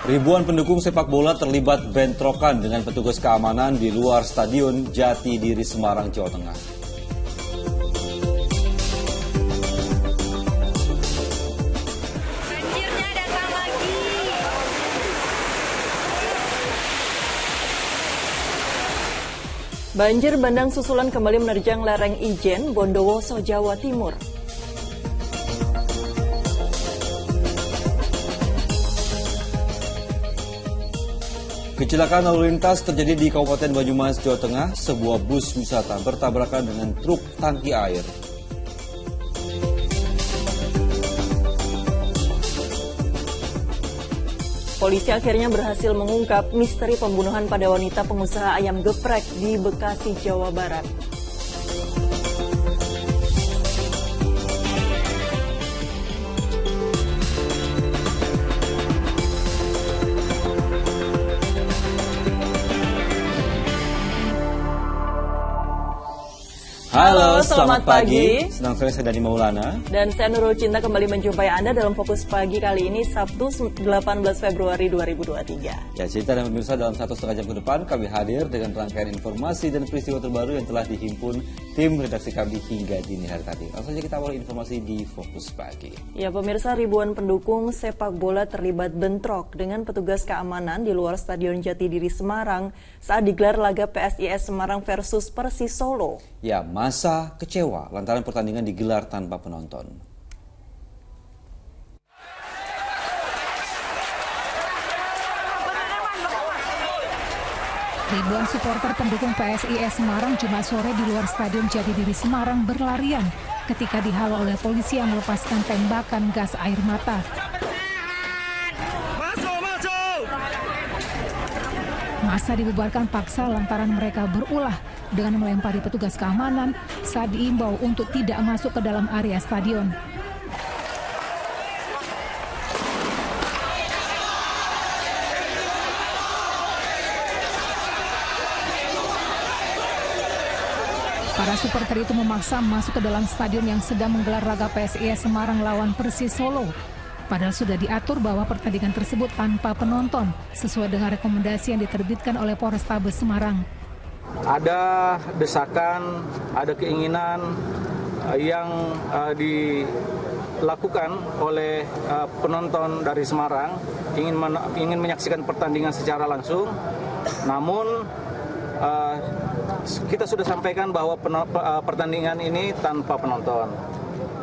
Ribuan pendukung sepak bola terlibat bentrokan dengan petugas keamanan di luar Stadion Jatidiri Semarang, Jawa Tengah. Banjirnya datang lagi. Banjir bandang susulan kembali menerjang lereng Ijen, Bondowoso, Jawa Timur. Kecelakaan lalu lintas terjadi di Kabupaten Banyumas, Jawa Tengah. Sebuah bus wisata bertabrakan dengan truk tangki air. Polisi akhirnya berhasil mengungkap misteri pembunuhan pada wanita pengusaha ayam geprek di Bekasi, Jawa Barat. Halo, selamat pagi. Senang sekali saya Dani Maulana. Dan saya Nurul Cinta kembali menjumpai Anda dalam Fokus Pagi kali ini Sabtu 18 Februari 2023. Ya, Cinta dan pemirsa, dalam 1,5 jam ke depan kami hadir dengan rangkaian informasi dan peristiwa terbaru yang telah dihimpun tim redaksi kami hingga dini hari tadi. Langsung saja kita awali informasi di Fokus Pagi. Ya, pemirsa, ribuan pendukung sepak bola terlibat bentrok dengan petugas keamanan di luar Stadion Jatidiri Semarang saat digelar laga PSIS Semarang versus Persis Solo. Ya, masa kecewa lantaran pertandingan digelar tanpa penonton. Ribuan supporter pendukung PSIS Semarang Jumat sore di luar Stadion Jatidiri Semarang berlarian ketika dihalau oleh polisi yang melepaskan tembakan gas air mata. Masa dibubarkan paksa lantaran mereka berulah dengan melempari petugas keamanan saat diimbau untuk tidak masuk ke dalam area stadion. Para supporter itu memaksa masuk ke dalam stadion yang sedang menggelar laga PSIS Semarang lawan Persis Solo. Padahal sudah diatur bahwa pertandingan tersebut tanpa penonton, sesuai dengan rekomendasi yang diterbitkan oleh Polrestabes Semarang. Ada desakan, ada keinginan yang dilakukan oleh penonton dari Semarang, ingin menyaksikan pertandingan secara langsung. Namun kita sudah sampaikan bahwa pertandingan ini tanpa penonton.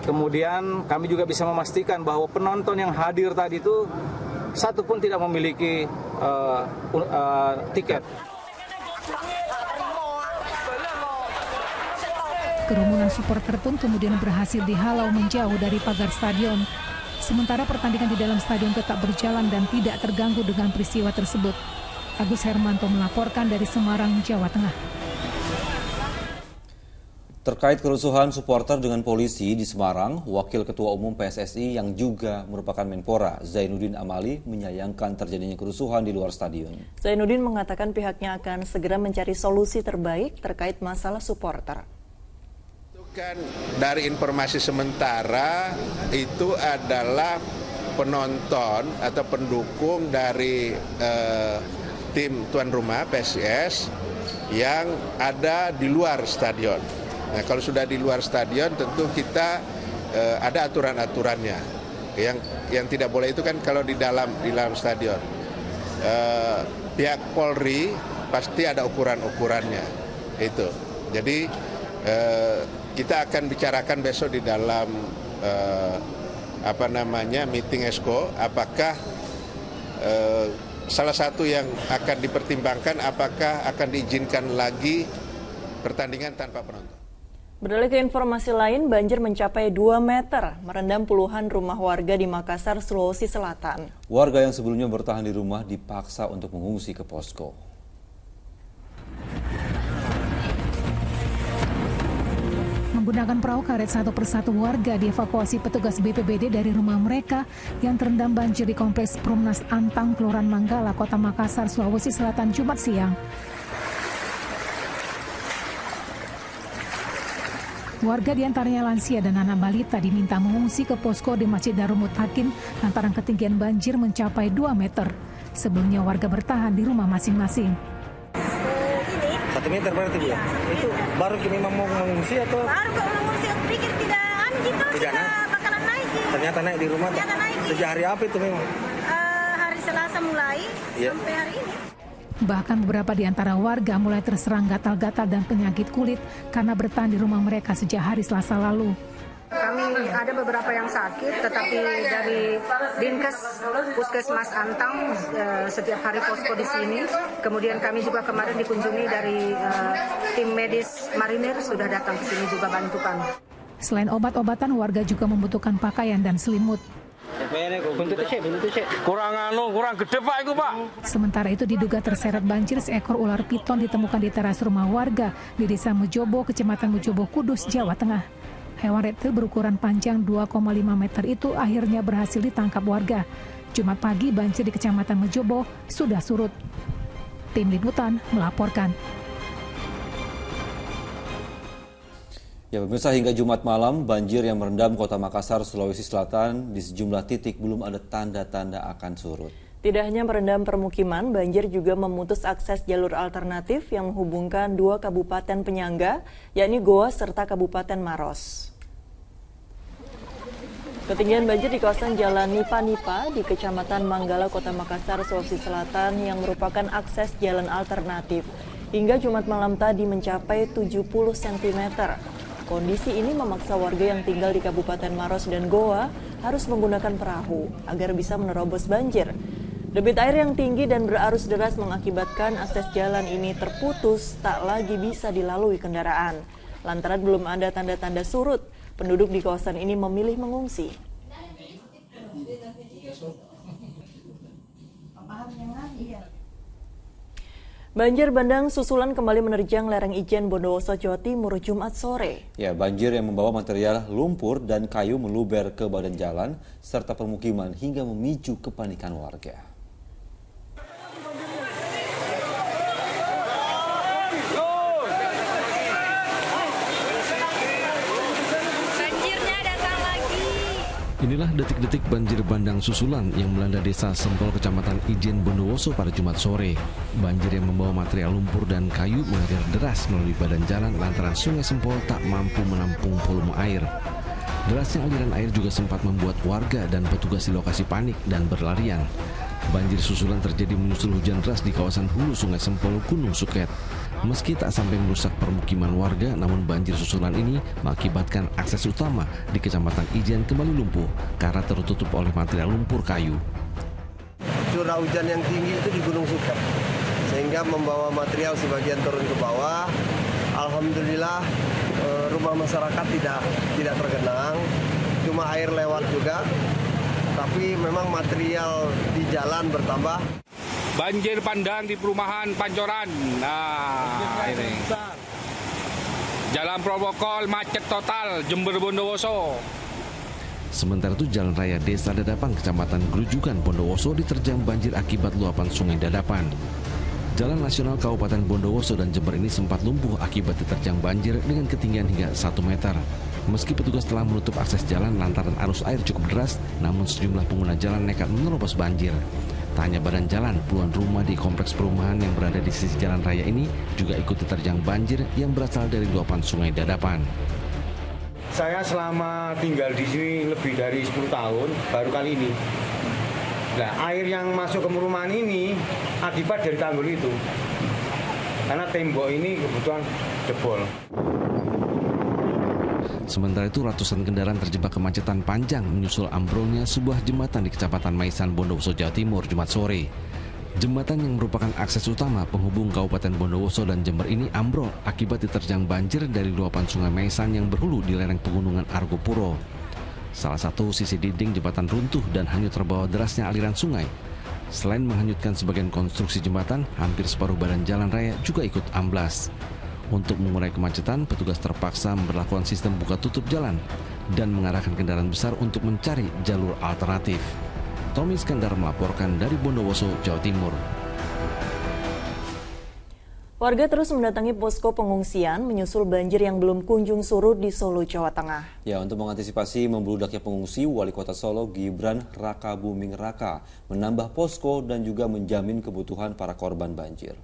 Kemudian kami juga bisa memastikan bahwa penonton yang hadir tadi itu satu pun tidak memiliki tiket. Kerumunan supporter pun kemudian berhasil dihalau menjauh dari pagar stadion. Sementara pertandingan di dalam stadion tetap berjalan dan tidak terganggu dengan peristiwa tersebut. Agus Hermanto melaporkan dari Semarang, Jawa Tengah. Terkait kerusuhan supporter dengan polisi di Semarang, Wakil Ketua Umum PSSI yang juga merupakan Menpora, Zainuddin Amali, menyayangkan terjadinya kerusuhan di luar stadion. Zainuddin mengatakan pihaknya akan segera mencari solusi terbaik terkait masalah supporter. Kan dari informasi sementara itu adalah penonton atau pendukung dari tim tuan rumah PSIS yang ada di luar stadion. Nah, kalau sudah di luar stadion tentu kita ada aturan-aturannya. Yang tidak boleh itu kan kalau di dalam stadion. Pihak Polri pasti ada ukuran-ukurannya. Itu. Jadi kita akan bicarakan besok di dalam meeting Esko, apakah salah satu yang akan dipertimbangkan apakah akan diizinkan lagi pertandingan tanpa penonton. Beralih ke informasi lain, banjir mencapai 2 meter, merendam puluhan rumah warga di Makassar, Sulawesi Selatan. Warga yang sebelumnya bertahan di rumah dipaksa untuk mengungsi ke posko. Menggunakan perahu karet satu persatu warga dievakuasi petugas BPBD dari rumah mereka yang terendam banjir di Kompleks Perumnas Antang, Kelurahan Manggala, Kota Makassar, Sulawesi Selatan, Jumat siang. Warga diantaranya lansia dan anak balita diminta mengungsi ke posko di Masjid Darul Mutakin lantaran ketinggian banjir mencapai 2 meter. Sebelumnya warga bertahan di rumah masing-masing. 1 meter berarti Bu ya? Itu baru memang mau mengungsi atau? Baru kok mengungsi, aku pikir tidak gitu, tidak bakalan naik. Ternyata naik di rumah. Ternyata naik. Sejak hari apa itu memang? Hari Selasa mulai sampai hari ini. Bahkan beberapa di antara warga mulai terserang gatal-gatal dan penyakit kulit karena bertahan di rumah mereka sejak hari Selasa lalu. Kami ada beberapa yang sakit, tetapi dari Dinkes Puskesmas Antang setiap hari posko di sini. Kemudian kami juga kemarin dikunjungi dari tim medis marinir sudah datang ke sini juga bantu kami. Selain obat-obatan, warga juga membutuhkan pakaian dan selimut. Kurang gede Pak itu Pak. Sementara itu diduga terseret banjir, seekor ular piton ditemukan di teras rumah warga di Desa Mejobo, Kecamatan Mejobo, Kudus, Jawa Tengah. Hewan reptil berukuran panjang 2,5 meter itu akhirnya berhasil ditangkap warga. Jumat pagi banjir di Kecamatan Mejobo sudah surut. Tim Liputan melaporkan. Ya pemirsa, hingga Jumat malam banjir yang merendam Kota Makassar, Sulawesi Selatan di sejumlah titik belum ada tanda-tanda akan surut. Tidak hanya merendam permukiman, banjir juga memutus akses jalur alternatif yang menghubungkan 2 kabupaten penyangga, yakni Goa serta Kabupaten Maros. Ketinggian banjir di kawasan Jalan Nipa-Nipa di Kecamatan Manggala, Kota Makassar, Sulawesi Selatan yang merupakan akses jalan alternatif. Hingga Jumat malam tadi mencapai 70 cm. Kondisi ini memaksa warga yang tinggal di Kabupaten Maros dan Goa harus menggunakan perahu agar bisa menerobos banjir. Debit air yang tinggi dan berarus deras mengakibatkan akses jalan ini terputus, tak lagi bisa dilalui kendaraan. Lantaran belum ada tanda-tanda surut, penduduk di kawasan ini memilih mengungsi. Banjir bandang susulan kembali menerjang lereng Ijen Bondowoso, Jawa Timur Jumat sore. Ya, banjir yang membawa material lumpur dan kayu meluber ke badan jalan serta permukiman hingga memicu kepanikan warga. Inilah detik-detik banjir bandang susulan yang melanda desa Sempol, Kecamatan Ijen Bondowoso pada Jumat sore. Banjir yang membawa material lumpur dan kayu mengalir deras melalui badan jalan lantaran Sungai Sempol tak mampu menampung volume air. Derasnya aliran air juga sempat membuat warga dan petugas di lokasi panik dan berlarian. Banjir susulan terjadi menyusul hujan deras di kawasan hulu Sungai Sempol, Gunung Suket. Meski tak sampai merusak permukiman warga, namun banjir susulan ini mengakibatkan akses utama di Kecamatan Ijen kembali lumpuh karena tertutup oleh material lumpur kayu. Curah hujan yang tinggi itu di Gunung Suket, sehingga membawa material sebagian turun ke bawah. Alhamdulillah rumah masyarakat tidak tergenang, cuma air lewat juga, tapi memang material di jalan bertambah. Banjir bandang di perumahan Pancoran. Nah, ini. Jalan protokol macet total Jember Bondowoso. Sementara itu Jalan Raya Desa Dadapan, Kecamatan Grujukan, Bondowoso diterjang banjir akibat luapan Sungai Dadapan. Jalan nasional Kabupaten Bondowoso dan Jember ini sempat lumpuh akibat diterjang banjir dengan ketinggian hingga 1 meter. Meski petugas telah menutup akses jalan lantaran arus air cukup deras, namun sejumlah pengguna jalan nekat menerobos banjir. Tak hanya badan jalan, puluhan rumah di kompleks perumahan yang berada di sisi jalan raya ini juga ikut diterjang banjir yang berasal dari luapan Sungai Dadapan. Saya selama tinggal di sini lebih dari 10 tahun, baru kali ini. Nah, air yang masuk ke perumahan ini akibat dari tanggul itu. Karena tembok ini kebetulan jebol. Sementara itu ratusan kendaraan terjebak kemacetan panjang menyusul ambrolnya sebuah jembatan di Kecamatan Maisan, Bondowoso, Jawa Timur Jumat sore. Jembatan yang merupakan akses utama penghubung Kabupaten Bondowoso dan Jember ini ambrol akibat diterjang banjir dari luapan Sungai Maisan yang berhulu di lereng pegunungan Argopuro. Salah satu sisi dinding jembatan runtuh dan hanyut terbawa derasnya aliran sungai. Selain menghanyutkan sebagian konstruksi jembatan, hampir separuh badan jalan raya juga ikut amblas. Untuk mengurai kemacetan, petugas terpaksa memberlakukan sistem buka tutup jalan dan mengarahkan kendaraan besar untuk mencari jalur alternatif. Tommy Iskandar melaporkan dari Bondowoso, Jawa Timur. Warga terus mendatangi posko pengungsian menyusul banjir yang belum kunjung surut di Solo, Jawa Tengah. Ya, untuk mengantisipasi membludaknya pengungsi, Wali Kota Solo Gibran Rakabuming Raka menambah posko dan juga menjamin kebutuhan para korban banjir.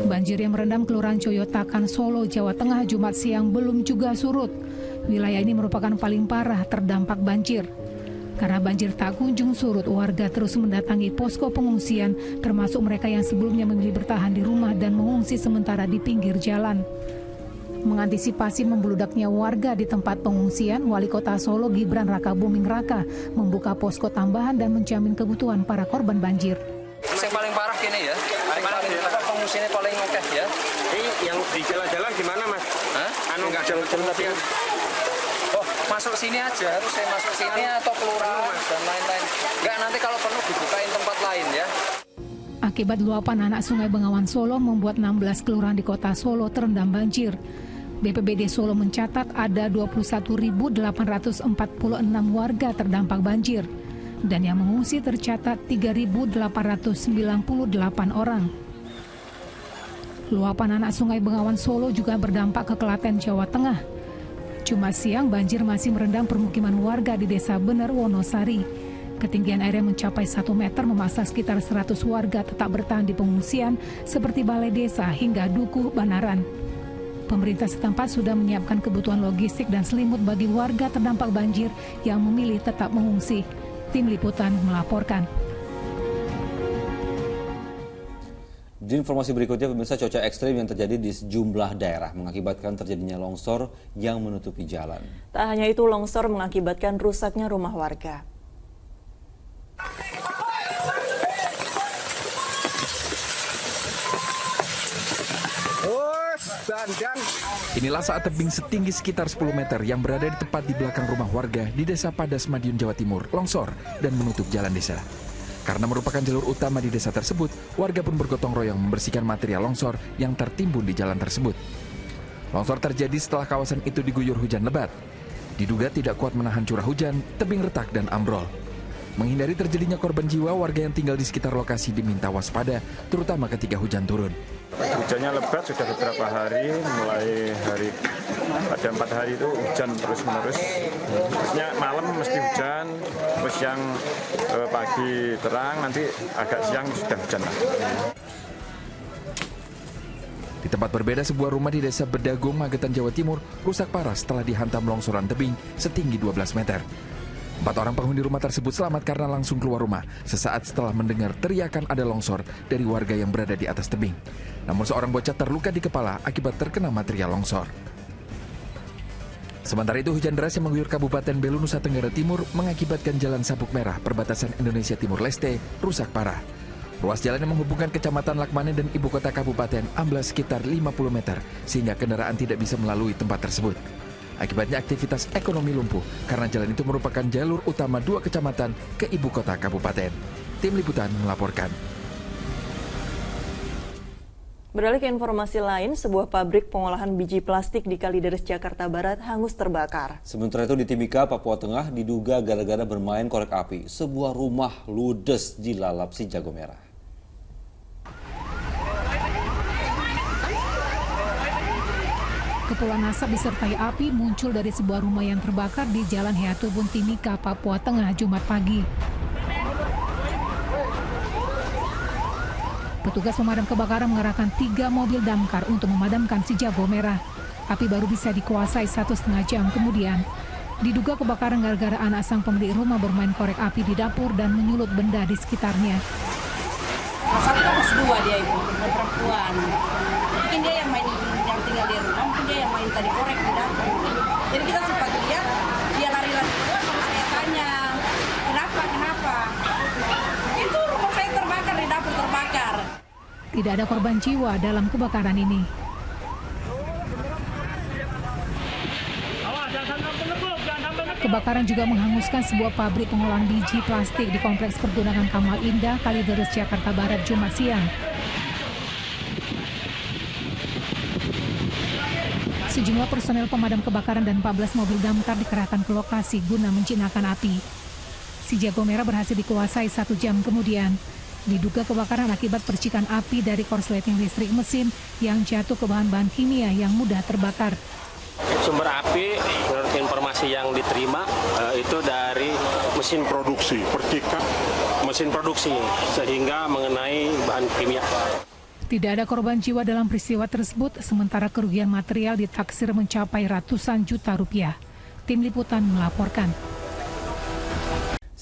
Banjir yang merendam Kelurahan Coyotakan, Solo, Jawa Tengah Jumat siang belum juga surut. Wilayah ini merupakan paling parah terdampak banjir. Karena banjir tak kunjung surut, warga terus mendatangi posko pengungsian, termasuk mereka yang sebelumnya memilih bertahan di rumah dan mengungsi sementara di pinggir jalan. Mengantisipasi membeludaknya warga di tempat pengungsian, Wali Kota Solo Gibran Rakabuming Raka membuka posko tambahan dan menjamin kebutuhan para korban banjir. Yang paling parah gini ya, paling pengungsi ini paling oke ya. Ini yang di jalan-jalan gimana Mas? Hah? Nggak jalan-jalan tapi masuk sini aja, harus saya masuk sini atau kelurahan dan lain-lain. Enggak, nanti kalau perlu dibukain tempat lain ya. Akibat luapan anak Sungai Bengawan Solo membuat 16 kelurahan di kota Solo terendam banjir. BPBD Solo mencatat ada 21.846 warga terdampak banjir. Dan yang mengungsi tercatat 3.898 orang. Luapan anak Sungai Bengawan Solo juga berdampak ke Klaten, Jawa Tengah. Jumat siang banjir masih merendam permukiman warga di Desa Bener, Wonosari. Ketinggian airnya mencapai 1 meter memaksa sekitar 100 warga tetap bertahan di pengungsian seperti balai desa hingga Dukuh, Banaran. Pemerintah setempat sudah menyiapkan kebutuhan logistik dan selimut bagi warga terdampak banjir yang memilih tetap mengungsi. Tim Liputan melaporkan. Di informasi berikutnya, pemirsa, cuaca ekstrim yang terjadi di sejumlah daerah mengakibatkan terjadinya longsor yang menutupi jalan. Tak hanya itu, longsor mengakibatkan rusaknya rumah warga. Inilah saat tebing setinggi sekitar 10 meter yang berada di tepat di belakang rumah warga di Desa Padas, Madiun, Jawa Timur, longsor dan menutup jalan desa. Karena merupakan jalur utama di desa tersebut, warga pun bergotong royong membersihkan material longsor yang tertimbun di jalan tersebut. Longsor terjadi setelah kawasan itu diguyur hujan lebat. Diduga tidak kuat menahan curah hujan, tebing retak dan ambrol. Menghindari terjadinya korban jiwa, warga yang tinggal di sekitar lokasi diminta waspada, terutama ketika hujan turun. Hujannya lebat sudah beberapa hari, mulai pada 4 hari itu hujan terus-menerus. Terusnya malam mesti hujan, terus yang pagi terang, nanti agak siang sudah hujan lagi. Di tempat berbeda, sebuah rumah di Desa Bedagong, Magetan, Jawa Timur rusak parah setelah dihantam longsoran tebing setinggi 12 meter. 4 orang penghuni rumah tersebut selamat karena langsung keluar rumah sesaat setelah mendengar teriakan ada longsor dari warga yang berada di atas tebing. Namun seorang bocah terluka di kepala akibat terkena material longsor. Sementara itu, hujan deras yang mengguyur Kabupaten Belu, Nusa Tenggara Timur mengakibatkan jalan Sabuk Merah perbatasan Indonesia Timur Leste rusak parah. Ruas jalan yang menghubungkan Kecamatan Lakmane dan ibu kota kabupaten amblas sekitar 50 meter sehingga kendaraan tidak bisa melalui tempat tersebut. Akibatnya aktivitas ekonomi lumpuh karena jalan itu merupakan jalur utama 2 kecamatan ke ibu kota kabupaten. Tim Liputan melaporkan. Beralih ke informasi lain, sebuah pabrik pengolahan biji plastik di Kalideres, Jakarta Barat hangus terbakar. Sementara itu di Timika, Papua Tengah diduga gara-gara bermain korek api, sebuah rumah ludes dilalap si jago merah. Kepulan asap disertai api muncul dari sebuah rumah yang terbakar di Jalan Heatubun, Timika, Papua Tengah, Jumat pagi. Petugas pemadam kebakaran mengerahkan 3 mobil damkar untuk memadamkan si jago merah. Api baru bisa dikuasai 1,5 jam kemudian. Diduga kebakaran gara-gara anak sang pemilik rumah bermain korek api di dapur dan menyulut benda di sekitarnya. Satu harus 2 dia ibu, perempuan. Mungkin dia yang main, yang tinggal di rumah, mungkin dia yang main tadi korek di dapur. Jadi kita sempat lihat, dia lari-lari keluar, lalu saya tanya, kenapa? Itu rumah saya terbakar, di dapur terbakar. Tidak ada korban jiwa dalam kebakaran ini. Kebakaran juga menghanguskan sebuah pabrik pengolahan biji plastik di Kompleks Pergunungan Kamal Indah, Kalideres, Jakarta Barat, Jumat siang. Sejumlah personel pemadam kebakaran dan 14 mobil damkar dikerahkan ke lokasi guna menjinakkan api. Kondisi Jago Merah berhasil dikuasai 1 jam kemudian. Diduga kebakaran akibat percikan api dari korsleting listrik mesin yang jatuh ke bahan-bahan kimia yang mudah terbakar. Sumber api menurut informasi yang diterima itu dari mesin produksi, percikan mesin produksi sehingga mengenai bahan kimia. Tidak ada korban jiwa dalam peristiwa tersebut, sementara kerugian material ditaksir mencapai ratusan juta rupiah. Tim Liputan melaporkan.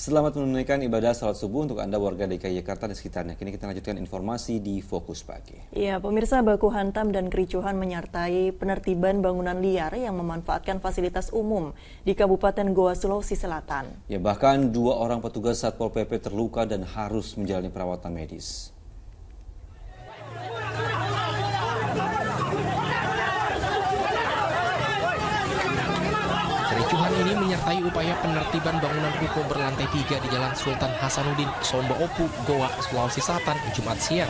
Selamat menunaikan ibadah salat subuh untuk Anda warga DKI Jakarta dan sekitarnya. Kini kita lanjutkan informasi di Fokus Pagi. Ya, pemirsa, baku hantam dan kericuhan menyertai penertiban bangunan liar yang memanfaatkan fasilitas umum di Kabupaten Goa, Sulawesi Selatan. Ya, bahkan 2 orang petugas Satpol PP terluka dan harus menjalani perawatan medis. Kericuhan ini menyertai upaya penertiban bangunan ruko berlantai 3 di Jalan Sultan Hasanuddin, Somba Opu, Goa, Sulawesi Selatan, Jumat siang.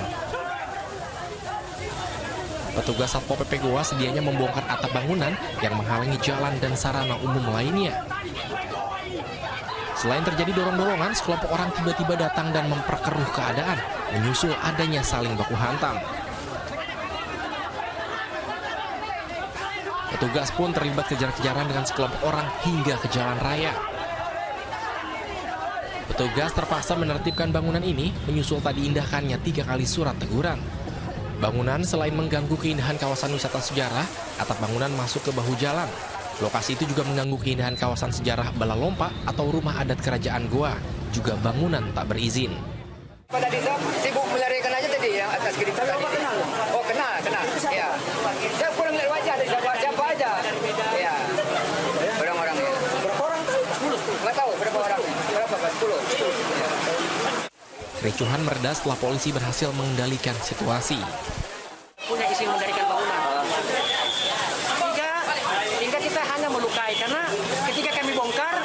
Petugas Satpol PP Goa sedianya membongkar atap bangunan yang menghalangi jalan dan sarana umum lainnya. Selain terjadi dorong-dorongan, sekelompok orang tiba-tiba datang dan memperkeruh keadaan, menyusul adanya saling baku hantam. Petugas pun terlibat kejar-kejaran dengan sekelompok orang hingga ke jalan raya. Petugas terpaksa menertibkan bangunan ini menyusul tadi indahkannya 3 kali surat teguran. Bangunan selain mengganggu keindahan kawasan wisata sejarah, atap bangunan masuk ke bahu jalan. Lokasi itu juga mengganggu keindahan kawasan sejarah Balalompa atau rumah adat kerajaan Goa, juga bangunan tak berizin. Pada desa sibuk melarikan aja tadi yang atas kiri tadi. Oh kenal. Ya. Saya kurang lihat wajah dari siapa aja. Ya. Orang-orang ya. Berapa orang tahu? 10. Enggak tahu berapa orang. Berapa? 10. Kericuhan mereda setelah polisi berhasil mengendalikan situasi. Punya isi mengendalikan bangunan. Hingga kita hanya melukai karena ketika kami bongkar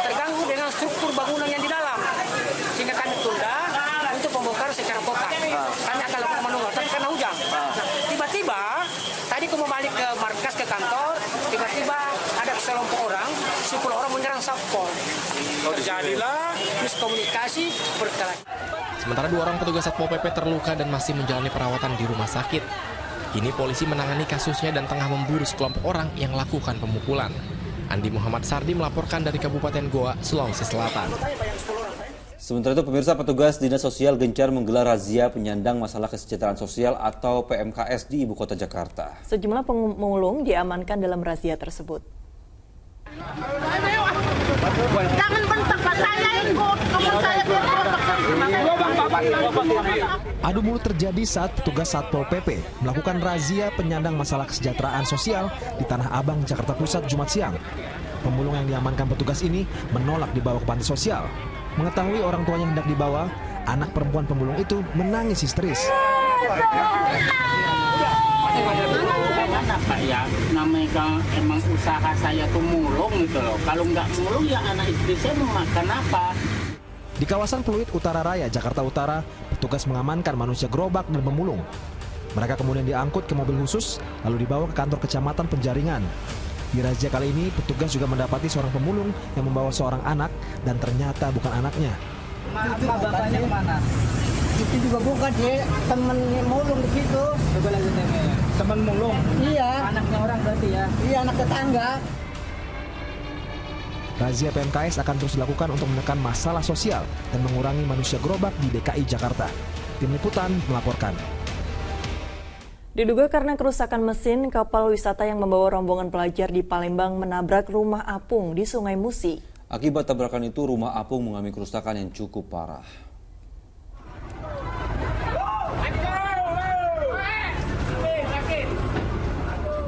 terganggu dengan struktur bangunan yang di dalam. Sehingga kami tunda untuk membongkar secara total. Kami akan lakukan manual, tapi karena hujan. Nah, tiba-tiba tadi aku mau balik ke markas ke kantor, tiba-tiba ada sekelompok orang, 10 orang menyerang Satpol. Terjadilah miskomunikasi berkelahi. Sementara 2 orang petugas Satpol PP terluka dan masih menjalani perawatan di rumah sakit. Kini polisi menangani kasusnya dan tengah memburu sekelompok orang yang lakukan pemukulan. Andi Muhammad Sardi melaporkan dari Kabupaten Goa, Sulawesi Selatan. Sementara itu, pemirsa, petugas Dinas Sosial gencar menggelar razia penyandang masalah kesejahteraan sosial atau PMKS di Ibu Kota Jakarta. Sejumlah pemulung diamankan dalam razia tersebut. Jangan bentak Pak, saya ikut. Adu mulut terjadi saat petugas Satpol PP melakukan razia penyandang masalah kesejahteraan sosial di Tanah Abang, Jakarta Pusat, Jumat siang. Pemulung yang diamankan petugas ini menolak dibawa ke panti sosial. Mengetahui orang tuanya hendak dibawa, anak perempuan pemulung itu menangis histeris. Pak ya, namanya emang usaha saya tuh mulung gitu loh. Kalau nggak mulung ya anak istri saya mau makan apa? Di kawasan Pluit Utara Raya, Jakarta Utara, petugas mengamankan manusia gerobak dan pemulung. Mereka kemudian diangkut ke mobil khusus, lalu dibawa ke kantor kecamatan Penjaringan. Di razia kali ini, petugas juga mendapati seorang pemulung yang membawa seorang anak dan ternyata bukan anaknya. Bapaknya kemana? Itu juga bukan dia, temen mulung di situ. Temen mulung? Iya. Anaknya orang berarti ya? Iya, anak tetangga. Razia PMKS akan terus dilakukan untuk menekan masalah sosial dan mengurangi manusia gerobak di DKI Jakarta. Tim Liputan melaporkan. Diduga karena kerusakan mesin, kapal wisata yang membawa rombongan pelajar di Palembang menabrak rumah apung di Sungai Musi. Akibat tabrakan itu, rumah apung mengalami kerusakan yang cukup parah.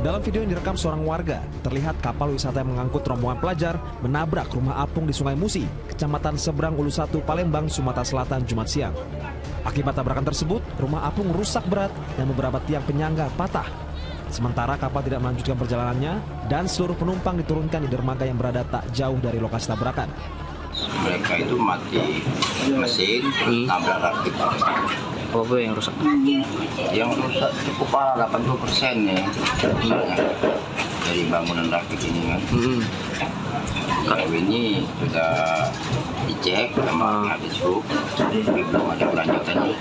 Dalam video yang direkam seorang warga, terlihat kapal wisata yang mengangkut rombongan pelajar menabrak rumah apung di Sungai Musi, Kecamatan Seberang Ulu 1, Palembang, Sumatera Selatan, Jumat siang. Akibat tabrakan tersebut, rumah apung rusak berat dan beberapa tiang penyangga patah. Sementara kapal tidak melanjutkan perjalanannya dan seluruh penumpang diturunkan di dermaga yang berada tak jauh dari lokasi tabrakan. Mereka itu mati mesin, tabrak rakit. Apa yang rusak? Yang rusak cukup parah, 80% ya sebenarnya dari bangunan rakit ini kan. Kalau ini sudah dicek sama habis tapi belum ada kelanjutannya.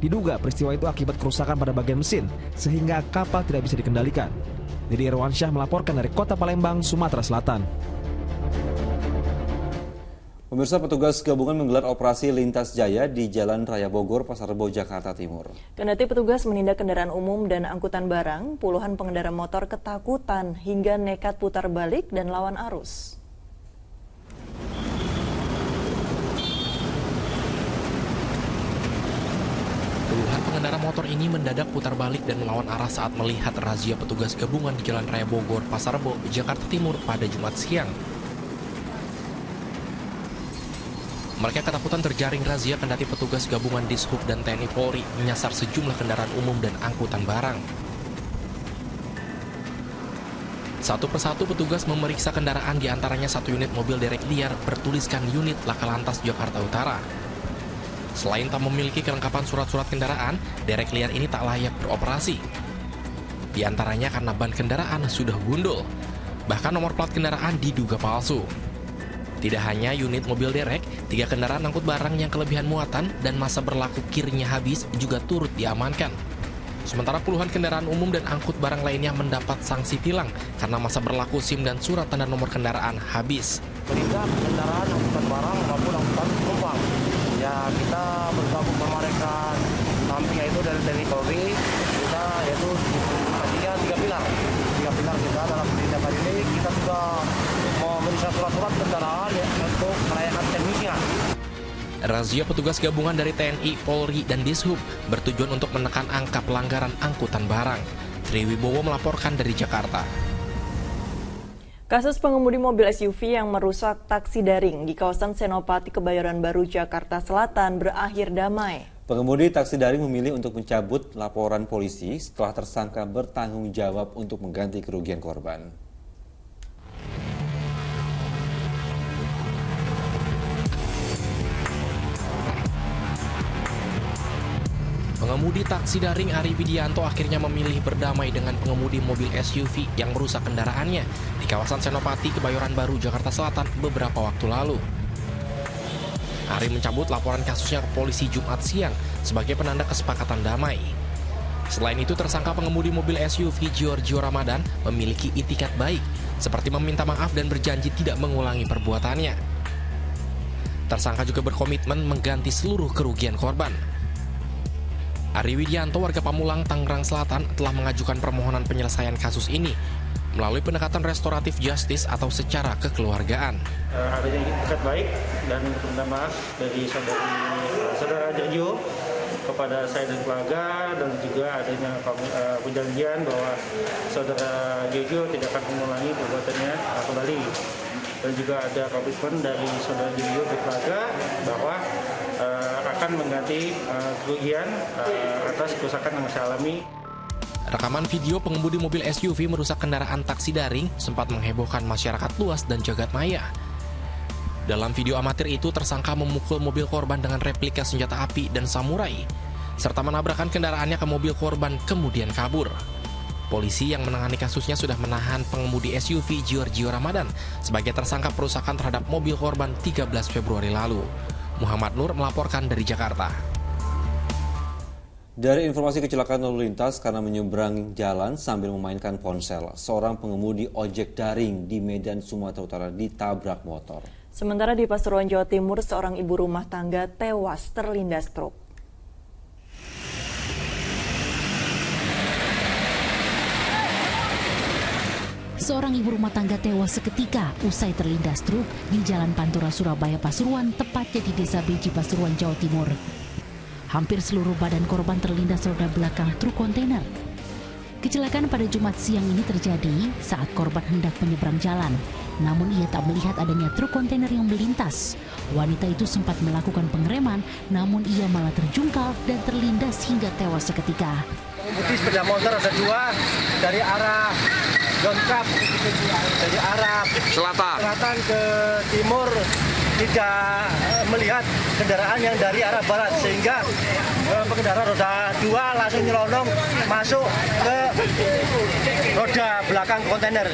Diduga peristiwa itu akibat kerusakan pada bagian mesin sehingga kapal tidak bisa dikendalikan. Dedy Irwansyah melaporkan dari Kota Palembang, Sumatera Selatan. Pemirsa, petugas gabungan menggelar operasi lintas jaya di Jalan Raya Bogor, Pasar Rebo, Jakarta Timur. Kendati petugas menindak kendaraan umum dan angkutan barang, puluhan pengendara motor ketakutan hingga nekat putar balik dan lawan arus. Puluhan pengendara motor ini mendadak putar balik dan melawan arah saat melihat razia petugas gabungan di Jalan Raya Bogor, Pasar Rebo, Jakarta Timur pada Jumat siang. Mereka ketakutan terjaring razia kendati petugas gabungan Dishub dan TNI Polri menyasar sejumlah kendaraan umum dan angkutan barang. Satu persatu petugas memeriksa kendaraan, diantaranya satu unit mobil derek liar bertuliskan unit Laka Lantas Jakarta Utara. Selain tak memiliki kelengkapan surat-surat kendaraan, derek liar ini tak layak beroperasi. Di antaranya karena ban kendaraan sudah gundul, bahkan nomor plat kendaraan diduga palsu. Tidak hanya unit mobil derek, 3 kendaraan angkut barang yang kelebihan muatan dan masa berlaku kirnya habis juga turut diamankan. Sementara puluhan kendaraan umum dan angkut barang lainnya mendapat sanksi tilang karena masa berlaku SIM dan surat tanda nomor kendaraan habis. Menindak kendaraan angkutan barang maupun angkutan penumpang. Ya, kita bergabung sama rekan samping yaitu dari TNI Polri, kita yaitu tadinya 3 pilar. 3 pilar kita dalam penindakan ini kita sudah memeriksa surat-surat kendaraan ya, untuk merayakan teknisnya. Razia petugas gabungan dari TNI, Polri, dan Dishub bertujuan untuk menekan angka pelanggaran angkutan barang. Triwibowo melaporkan dari Jakarta. Kasus pengemudi mobil SUV yang merusak taksi daring di kawasan Senopati, Kebayoran Baru, Jakarta Selatan berakhir damai. Pengemudi taksi daring memilih untuk mencabut laporan polisi setelah tersangka bertanggung jawab untuk mengganti kerugian korban. Pengemudi taksi daring Ari Widianto akhirnya memilih berdamai dengan pengemudi mobil SUV yang merusak kendaraannya di kawasan Senopati, Kebayoran Baru, Jakarta Selatan beberapa waktu lalu. Ari mencabut laporan kasusnya ke polisi Jumat siang sebagai penanda kesepakatan damai. Selain itu, tersangka pengemudi mobil SUV Giorgio Ramadan memiliki itikat baik, seperti meminta maaf dan berjanji tidak mengulangi perbuatannya. Tersangka juga berkomitmen mengganti seluruh kerugian korban. Ari Widianto, warga Pamulang, Tangerang Selatan, telah mengajukan permohonan penyelesaian kasus ini melalui pendekatan restoratif justice atau secara kekeluargaan. Adanya itikat baik dan permintaan maaf dari saudara Jojo kepada saya dan keluarga, dan juga adanya perjanjian bahwa saudara Jojo tidak akan mengulangi perbuatannya kembali. Dan juga ada komitmen dari saudara Jojo ke keluarga bahwa akan mengganti kerugian atas kerusakan yang saya alami. Rekaman video pengemudi mobil SUV merusak kendaraan taksi daring sempat menghebohkan masyarakat luas dan jagat maya. Dalam video amatir itu, tersangka memukul mobil korban dengan replika senjata api dan samurai, serta menabrakkan kendaraannya ke mobil korban kemudian kabur. Polisi yang menangani kasusnya sudah menahan pengemudi SUV Giorgio Ramadan sebagai tersangka perusakan terhadap mobil korban 13 Februari lalu. Muhammad Nur melaporkan dari Jakarta. Dari informasi kecelakaan lalu lintas karena menyeberang jalan sambil memainkan ponsel, seorang pengemudi ojek daring di Medan, Sumatera Utara ditabrak motor. Sementara di Pasuruan, Jawa Timur, seorang ibu rumah tangga tewas terlindas truk. Seorang ibu rumah tangga tewas seketika usai terlindas truk di Jalan Pantura, Surabaya, Pasuruan, tepatnya di Desa Beji, Pasuruan, Jawa Timur. Hampir seluruh badan korban terlindas roda belakang truk kontainer. Kecelakaan pada Jumat siang ini terjadi saat korban hendak menyeberang jalan. Namun ia tak melihat adanya truk kontainer yang melintas. Wanita itu sempat melakukan pengereman, namun ia malah terjungkal dan terlindas hingga tewas seketika. Pengemudi sepeda motor ada 2 dari arah Donkap, dari arah selatan ke timur tidak melihat kendaraan yang dari arah barat, sehingga pengendara roda 2 langsung nyelonong masuk ke roda belakang kontainer.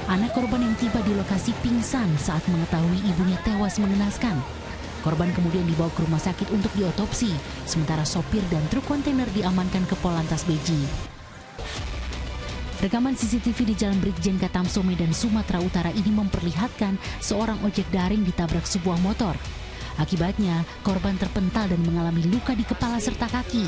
Anak korban yang tiba di lokasi pingsan saat mengetahui ibunya tewas mengenaskan. Korban kemudian dibawa ke rumah sakit untuk diotopsi, sementara sopir dan truk kontainer diamankan ke Polantas Beji. Rekaman CCTV di Jalan Brigjen Katamso Medan Sumatera Utara ini memperlihatkan seorang ojek daring ditabrak sebuah motor. Akibatnya, korban terpental dan mengalami luka di kepala serta kaki.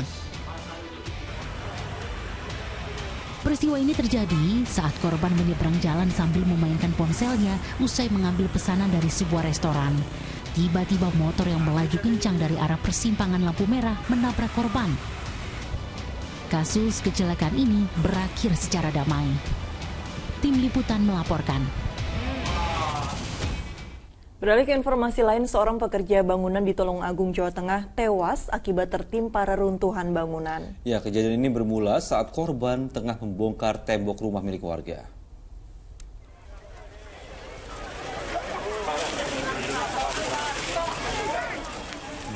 Peristiwa ini terjadi saat korban menyeberang jalan sambil memainkan ponselnya usai mengambil pesanan dari sebuah restoran. Tiba-tiba motor yang melaju kencang dari arah persimpangan lampu merah menabrak korban. Kasus kecelakaan ini berakhir secara damai. Tim Liputan melaporkan. Beralih ke informasi lain, seorang pekerja bangunan di Tulungagung, Jawa Tengah tewas akibat tertimpa reruntuhan bangunan. Ya, kejadian ini bermula saat korban tengah membongkar tembok rumah milik warga.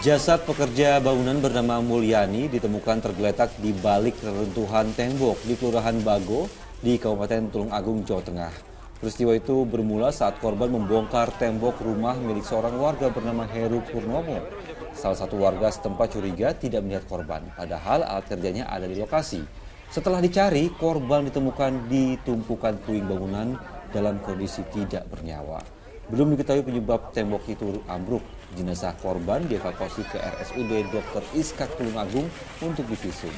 Jasad pekerja bangunan bernama Mulyani ditemukan tergeletak di balik reruntuhan tembok di Kelurahan Bago di Kabupaten Tulungagung, Jawa Tengah. Peristiwa itu bermula saat korban membongkar tembok rumah milik seorang warga bernama Heru Purnomo. Salah satu warga setempat curiga tidak melihat korban, padahal alat kerjanya ada di lokasi. Setelah dicari, korban ditemukan di tumpukan puing bangunan dalam kondisi tidak bernyawa. Belum diketahui penyebab tembok itu ambruk. Jenazah korban dievakuasi ke RSUD Dr. Iskak Tulungagung untuk divisum.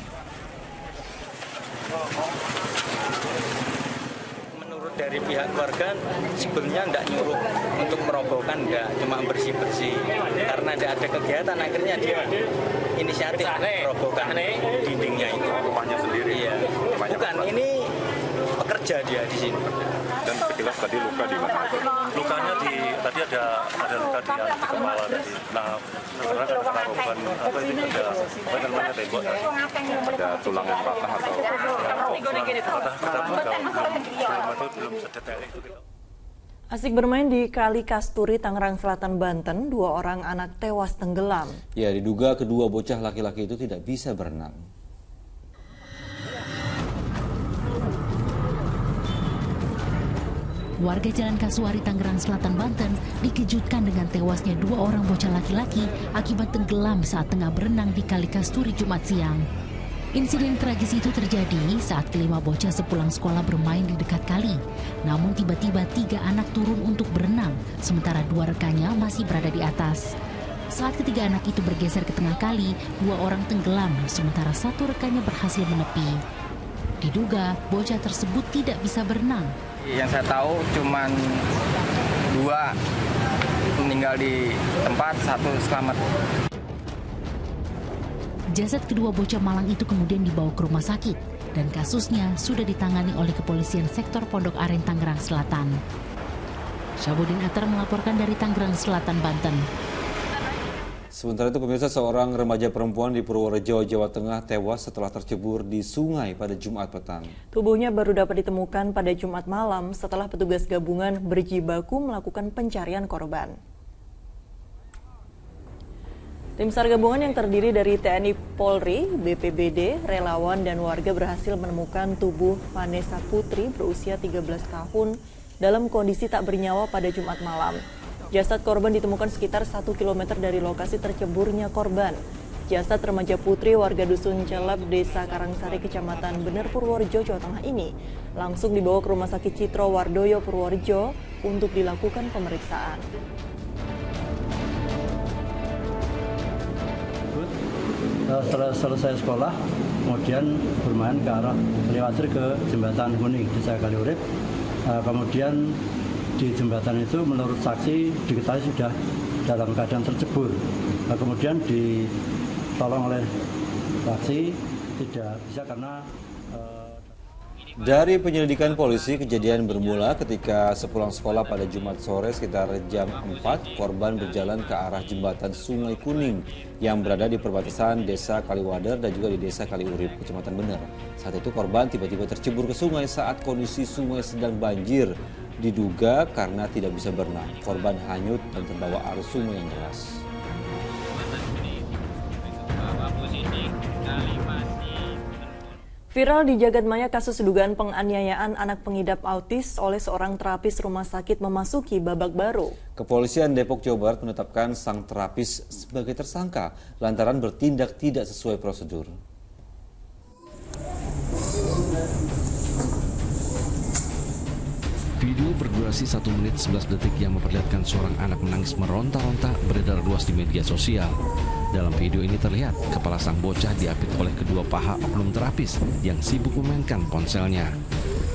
Dari pihak keluarga sebenarnya tidak nyuruh untuk merobohkan, enggak, cuma bersih-bersih. Karena tidak ada kegiatan, akhirnya dia inisiatif merobohkan dindingnya itu. Rumahnya sendiri? Iya. Bukan, ini pekerja dia di sini. Dan sekilas tadi luka di mana? Lukanya tadi ada luka di kepala tadi. Nah, karena ada korban apa itu ada namanya tembok tadi. Ada tulang yang patah atau belum sedetail itu. Asik bermain di Kali Kasturi, Tangerang Selatan, Banten, 2 orang anak tewas tenggelam. Ya, diduga kedua bocah laki-laki itu tidak bisa berenang. Warga Jalan Kasuari, Tangerang Selatan, Banten dikejutkan dengan tewasnya 2 orang bocah laki-laki akibat tenggelam saat tengah berenang di Kali Kasturi Jumat siang. Insiden tragis itu terjadi saat kelima bocah sepulang sekolah bermain di dekat kali. Namun tiba-tiba 3 anak turun untuk berenang, sementara 2 rekannya masih berada di atas. Saat ketiga anak itu bergeser ke tengah kali, 2 orang tenggelam, sementara 1 rekannya berhasil menepi. Diduga bocah tersebut tidak bisa berenang. Yang saya tahu cuman 2 meninggal di tempat, 1 selamat. Jasad kedua bocah malang itu kemudian dibawa ke rumah sakit dan kasusnya sudah ditangani oleh Kepolisian Sektor Pondok Aren, Tangerang Selatan. Syabudin Atar melaporkan dari Tangerang Selatan, Banten. Sementara itu pemirsa, seorang remaja perempuan di Purworejo, Jawa Tengah tewas setelah tercebur di sungai pada Jumat petang. Tubuhnya baru dapat ditemukan pada Jumat malam setelah petugas gabungan berjibaku melakukan pencarian korban. Tim SAR gabungan yang terdiri dari TNI Polri, BPBD, relawan, dan warga berhasil menemukan tubuh Vanessa Putri berusia 13 tahun dalam kondisi tak bernyawa pada Jumat malam. Jasad korban ditemukan sekitar 1 km dari lokasi terceburnya korban. Jasad remaja Putri warga Dusun Celep, Desa Karangsari, Kecamatan Bener, Purworejo, Jawa Tengah ini langsung dibawa ke Rumah Sakit Citro Wardoyo, Purworejo untuk dilakukan pemeriksaan. Setelah selesai sekolah, kemudian bermain ke arah Liwasri ke Jembatan Kuning, Desa Kaliurip. Kemudian di jembatan itu menurut saksi diketahui sudah dalam keadaan tercebur. Kemudian ditolong oleh saksi tidak bisa karena Dari penyelidikan polisi, kejadian bermula ketika sepulang sekolah pada Jumat sore sekitar jam 4, korban berjalan ke arah jembatan Sungai Kuning yang berada di perbatasan Desa Kaliwader dan juga di Desa Kaliurip, Kecamatan Bener. Saat itu korban tiba-tiba tercebur ke sungai saat kondisi sungai sedang banjir. Diduga karena tidak bisa berenang, korban hanyut dan terbawa arus sungai yang deras. Viral di jagadmaya kasus dugaan penganiayaan anak pengidap autis oleh seorang terapis rumah sakit memasuki babak baru. Kepolisian Depok, Jawa Barat menetapkan sang terapis sebagai tersangka lantaran bertindak tidak sesuai prosedur. Video berdurasi 1 menit 11 detik yang memperlihatkan seorang anak menangis meronta-ronta beredar luas di media sosial. Dalam video ini terlihat kepala sang bocah diapit oleh kedua paha oknum terapis yang sibuk memainkan ponselnya.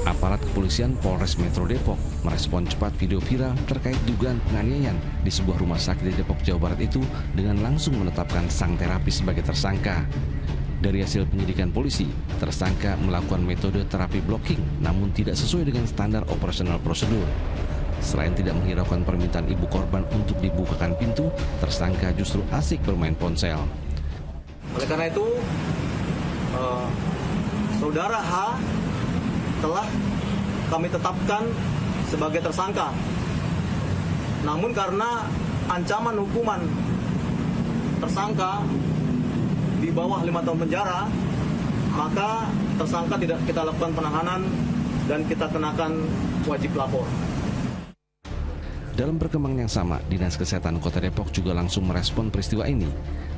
Aparat kepolisian Polres Metro Depok merespon cepat video viral terkait dugaan penganiayaan di sebuah rumah sakit di Depok, Jawa Barat itu dengan langsung menetapkan sang terapis sebagai tersangka. Dari hasil penyidikan polisi, tersangka melakukan metode terapi blocking namun tidak sesuai dengan standar operasional prosedur. Selain tidak menghiraukan permintaan ibu korban untuk dibukakan pintu, tersangka justru asik bermain ponsel. Oleh karena itu, saudara H telah kami tetapkan sebagai tersangka. Namun karena ancaman hukuman tersangka di bawah 5 tahun penjara, maka tersangka tidak kita lakukan penahanan dan kita kenakan wajib lapor. Dalam perkembangan yang sama, Dinas Kesehatan Kota Depok juga langsung merespon peristiwa ini.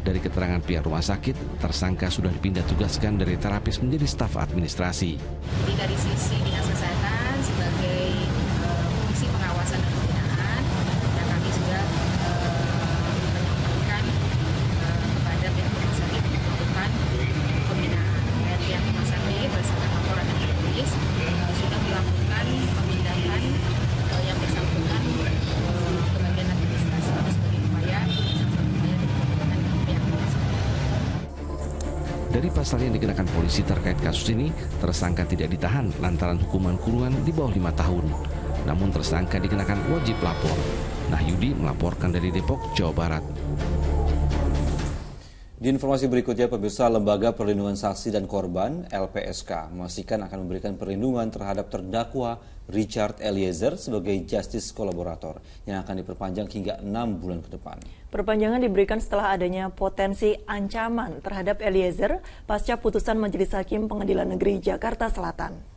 Dari keterangan pihak rumah sakit, tersangka sudah dipindah tugaskan dari terapis menjadi staf administrasi. Jadi dari sisi Dinas Kesehatan sebagai fungsi pengawasan dan pembinaan, dan kami sudah menyampaikan kepada pihak rumah sakit melakukan pembinaan. Dan pihak rumah sakit berdasarkan laporan yang tertulis sudah melakukan pemindahan yang bersangkutan ke bagian administrasi sebagai upaya pihak rumah sakit. Dari pasal yang dikenakan polisi terkait kasus ini, tersangka tidak ditahan lantaran hukuman kurungan di bawah 5 tahun. Namun tersangka dikenakan wajib lapor. Nahyudi melaporkan dari Depok, Jawa Barat. Di informasi berikutnya, pemirsa, Lembaga Perlindungan Saksi dan Korban (LPSK) memastikan akan memberikan perlindungan terhadap terdakwa Richard Eliezer sebagai justice kolaborator yang akan diperpanjang hingga 6 bulan ke depan. Perpanjangan diberikan setelah adanya potensi ancaman terhadap Eliezer pasca putusan Majelis Hakim Pengadilan Negeri Jakarta Selatan.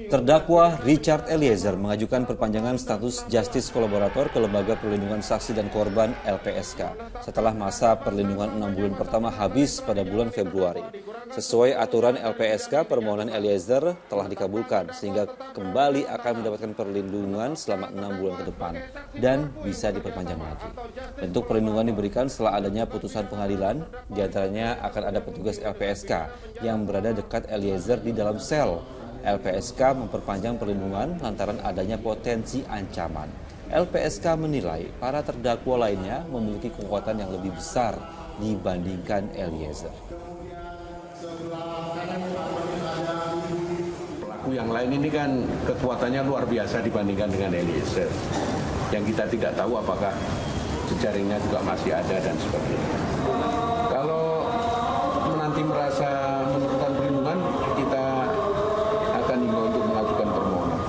Terdakwa Richard Eliezer mengajukan perpanjangan status justice kolaborator ke Lembaga Perlindungan Saksi dan Korban (LPSK) setelah masa perlindungan 6 bulan pertama habis pada bulan Februari. Sesuai aturan LPSK, permohonan Eliezer telah dikabulkan sehingga kembali akan mendapatkan perlindungan selama 6 bulan ke depan dan bisa diperpanjang lagi. Bentuk perlindungan diberikan setelah adanya putusan pengadilan, diantaranya akan ada petugas LPSK yang berada dekat Eliezer di dalam sel. LPSK memperpanjang perlindungan lantaran adanya potensi ancaman. LPSK menilai para terdakwa lainnya memiliki kekuatan yang lebih besar dibandingkan Eliezer. Pelaku yang lain ini kan kekuatannya luar biasa dibandingkan dengan Eliezer. Yang kita tidak tahu apakah jejaringnya juga masih ada dan sebagainya. Kalau nanti merasa memerlukan perlindungan, kita akan himbau untuk mengajukan permohonan.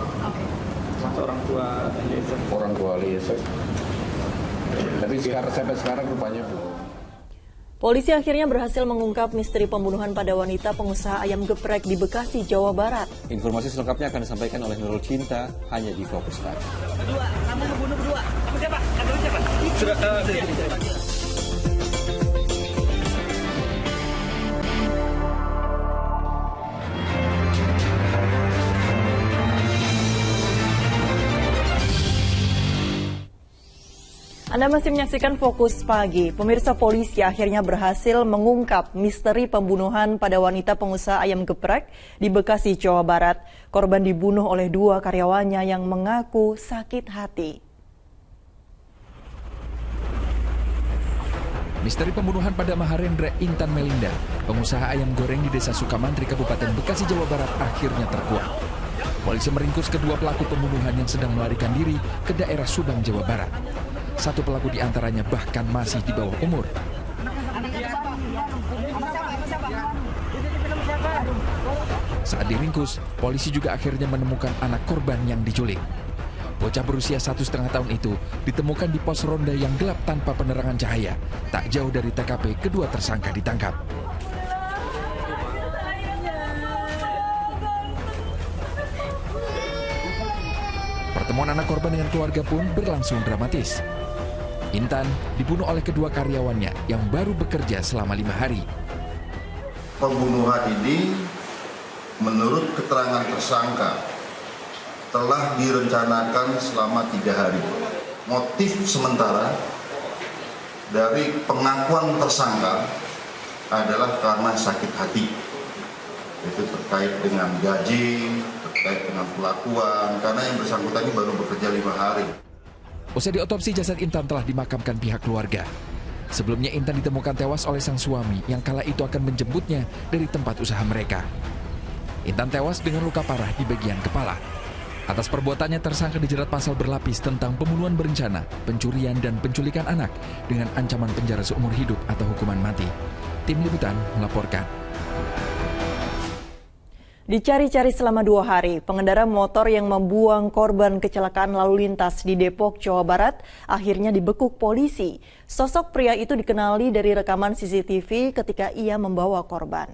Orang tua Eliezer. Tapi sampai sekarang rupanya belum. Polisi akhirnya berhasil mengungkap misteri pembunuhan pada wanita pengusaha ayam geprek di Bekasi, Jawa Barat. Informasi selengkapnya akan disampaikan oleh Nurul Cinta hanya di Fokus Live. Berdua, kamu membunuh berdua. Kamu siapa? Kamu siapa? Sudah. Anda masih menyaksikan Fokus Pagi. Pemirsa, polisi akhirnya berhasil mengungkap misteri pembunuhan pada wanita pengusaha ayam geprek di Bekasi, Jawa Barat. Korban dibunuh oleh 2 karyawannya yang mengaku sakit hati. Misteri pembunuhan pada Maharendra Intan Melinda, pengusaha ayam goreng di Desa Sukamantri, Kabupaten Bekasi, Jawa Barat, akhirnya terkuak. Polisi meringkus kedua pelaku pembunuhan yang sedang melarikan diri ke daerah Subang, Jawa Barat. Satu pelaku di antaranya bahkan masih di bawah umur. Saat diringkus, polisi juga akhirnya menemukan anak korban yang diculik. Bocah berusia 1,5 tahun itu ditemukan di pos ronda yang gelap tanpa penerangan cahaya. Tak jauh dari TKP, kedua tersangka ditangkap. Pertemuan anak korban dengan keluarga pun berlangsung dramatis. Intan dibunuh oleh kedua karyawannya yang baru bekerja selama 5 hari. Pembunuhan ini menurut keterangan tersangka telah direncanakan selama 3 hari. Motif sementara dari pengakuan tersangka adalah karena sakit hati. Itu terkait dengan gaji, terkait dengan pelakuan, karena yang bersangkutan ini baru bekerja 5 hari. Usai diotopsi, jasad Intan telah dimakamkan pihak keluarga. Sebelumnya Intan ditemukan tewas oleh sang suami yang kala itu akan menjemputnya dari tempat usaha mereka. Intan tewas dengan luka parah di bagian kepala. Atas perbuatannya, tersangka dijerat pasal berlapis tentang pembunuhan berencana, pencurian, dan penculikan anak dengan ancaman penjara seumur hidup atau hukuman mati. Tim Liputan melaporkan. Dicari-cari selama 2 hari, pengendara motor yang membuang korban kecelakaan lalu lintas di Depok, Jawa Barat akhirnya dibekuk polisi. Sosok pria itu dikenali dari rekaman CCTV ketika ia membawa korban.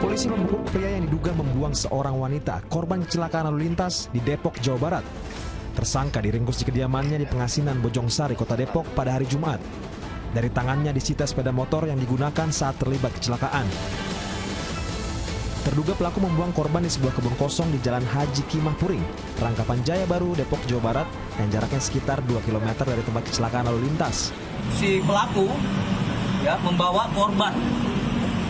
Polisi membekuk pria yang diduga membuang seorang wanita korban kecelakaan lalu lintas di Depok, Jawa Barat. Tersangka diringkus di kediamannya di Pengasinan, Bojongsari, Kota Depok pada hari Jumat. Dari tangannya disita sepeda motor yang digunakan saat terlibat kecelakaan. Terduga pelaku membuang korban di sebuah kebun kosong di Jalan Haji Kimah Puring, Rangkapan Jaya Baru, Depok, Jawa Barat, yang jaraknya sekitar 2 km dari tempat kecelakaan lalu lintas. Si pelaku membawa korban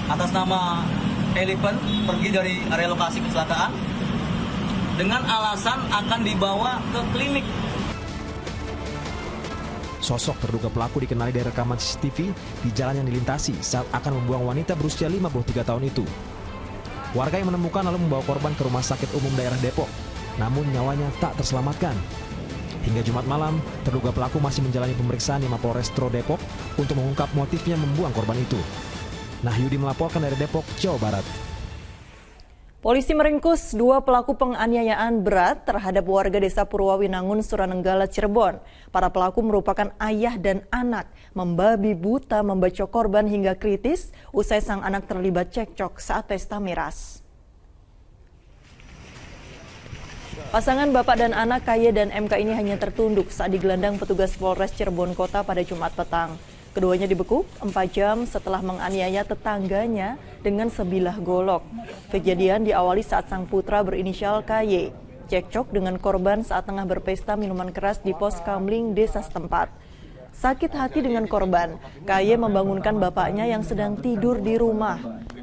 atas nama Eleven pergi dari area lokasi kecelakaan dengan alasan akan dibawa ke klinik. Sosok terduga pelaku dikenali dari rekaman CCTV di jalan yang dilintasi saat akan membuang wanita berusia 53 tahun itu. Warga yang menemukan lalu membawa korban ke Rumah Sakit Umum Daerah Depok, namun nyawanya tak terselamatkan. Hingga Jumat malam, terduga pelaku masih menjalani pemeriksaan di Mapolrestro Depok untuk mengungkap motifnya membuang korban itu. Nahyudi melaporkan dari Depok, Jawa Barat. Polisi meringkus 2 pelaku penganiayaan berat terhadap warga desa Purwawinangun, Suranenggala, Cirebon. Para pelaku merupakan ayah dan anak, membabi buta membacok korban hingga kritis usai sang anak terlibat cekcok saat pesta miras. Pasangan bapak dan anak KY dan MK ini hanya tertunduk saat digelandang petugas Polres Cirebon Kota pada Jumat petang. Keduanya dibekuk 4 jam setelah menganiaya tetangganya dengan sebilah golok. Kejadian diawali saat sang putra berinisial KY cekcok dengan korban saat tengah berpesta minuman keras di pos kamling desa setempat. Sakit hati dengan korban, KY membangunkan bapaknya yang sedang tidur di rumah.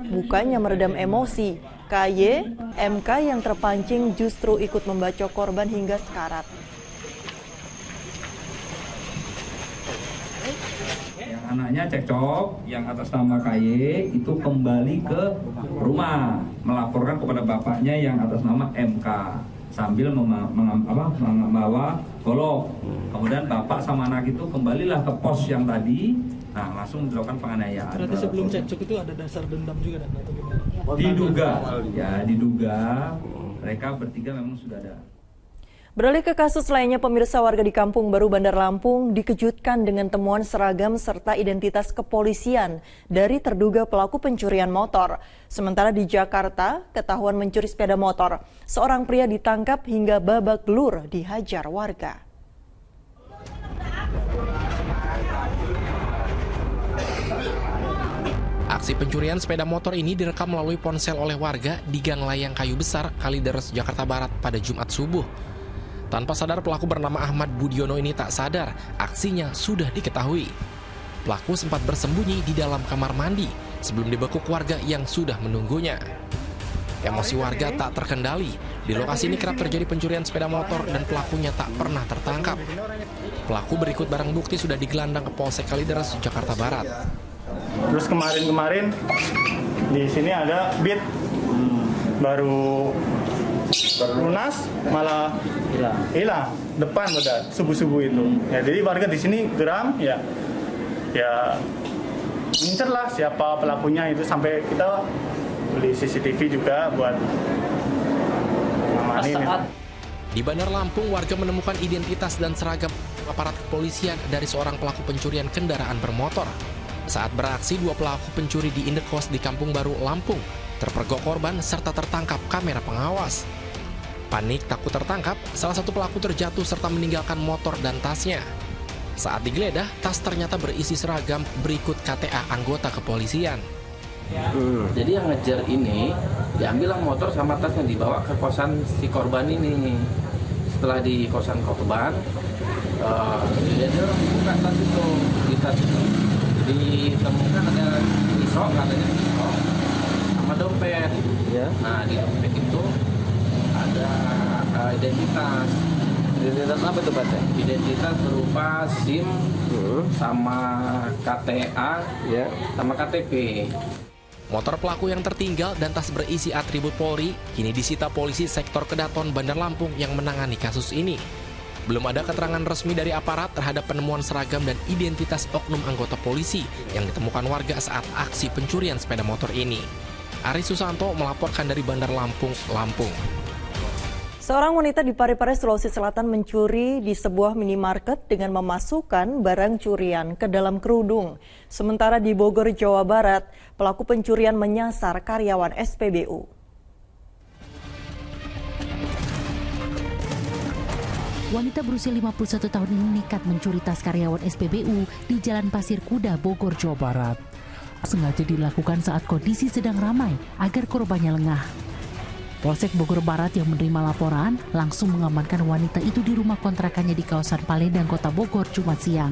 Bukannya meredam emosi, KY, MK yang terpancing justru ikut membacok korban hingga sekarat. Anaknya cekcok, yang atas nama KY itu kembali ke rumah melaporkan kepada bapaknya yang atas nama MK sambil membawa golok. Kemudian bapak sama anak itu kembalilah ke pos yang tadi, langsung dilakukan penganiayaan. Berarti sebelum cekcok itu ada dasar dendam juga, dan atau gimana? Diduga mereka bertiga memang sudah ada. Beralih ke kasus lainnya, pemirsa, warga di Kampung Baru, Bandar Lampung dikejutkan dengan temuan seragam serta identitas kepolisian dari terduga pelaku pencurian motor. Sementara di Jakarta, ketahuan mencuri sepeda motor. Seorang pria ditangkap hingga babak belur dihajar warga. Aksi pencurian sepeda motor ini direkam melalui ponsel oleh warga di Gang Layang Kayu Besar, Kalideres, Jakarta Barat pada Jumat subuh. Tanpa sadar, pelaku bernama Ahmad Budiono ini tak sadar aksinya sudah diketahui. Pelaku sempat bersembunyi di dalam kamar mandi sebelum dibekuk warga yang sudah menunggunya. Emosi warga tak terkendali. Di lokasi ini kerap terjadi pencurian sepeda motor dan pelakunya tak pernah tertangkap. Pelaku berikut barang bukti sudah digelandang ke Polsek Kalideres, Jakarta Barat. Terus kemarin di sini ada Beat, baru lunas malah hilang depan pada subuh itu. Ya, jadi warga di sini geram ya ngincer lah siapa pelakunya itu, sampai kita beli CCTV juga buat ngamanin. Di Bandar Lampung, warga menemukan identitas dan seragam aparat kepolisian dari seorang pelaku pencurian kendaraan bermotor. Saat beraksi, 2 pelaku pencuri di indekos di Kampung Baru, Lampung terpergok korban serta tertangkap kamera pengawas. Panik takut tertangkap, salah satu pelaku terjatuh serta meninggalkan motor dan tasnya. Saat digeledah, tas ternyata berisi seragam berikut KTA anggota kepolisian. Jadi yang ngejar ini diambillah motor sama tas yang dibawa ke kosan si korban ini. Setelah di kosan korban, dia buka tas itu, di tas itu ditemukan ada pisau, katanya pisau sama dompet. Nah, di dompet itu ada identitas. Identitas apa itu, Pak? Identitas berupa SIM sama KTA sama KTP. Motor pelaku yang tertinggal dan tas berisi atribut Polri kini disita polisi sektor Kedaton Bandar Lampung yang menangani kasus ini. Belum ada keterangan resmi dari aparat terhadap penemuan seragam dan identitas oknum anggota polisi yang ditemukan warga saat aksi pencurian sepeda motor ini. Ari Susanto melaporkan dari Bandar Lampung, Lampung. Seorang wanita di Parepare, Sulawesi Selatan mencuri di sebuah minimarket dengan memasukkan barang curian ke dalam kerudung. Sementara di Bogor, Jawa Barat, pelaku pencurian menyasar karyawan SPBU. Wanita berusia 51 tahun ini nekat mencuri tas karyawan SPBU di Jalan Pasir Kuda, Bogor, Jawa Barat. Sengaja dilakukan saat kondisi sedang ramai agar korbannya lengah. Polsek Bogor Barat yang menerima laporan langsung mengamankan wanita itu di rumah kontrakannya di kawasan Paledang, Kota Bogor, Jumat siang.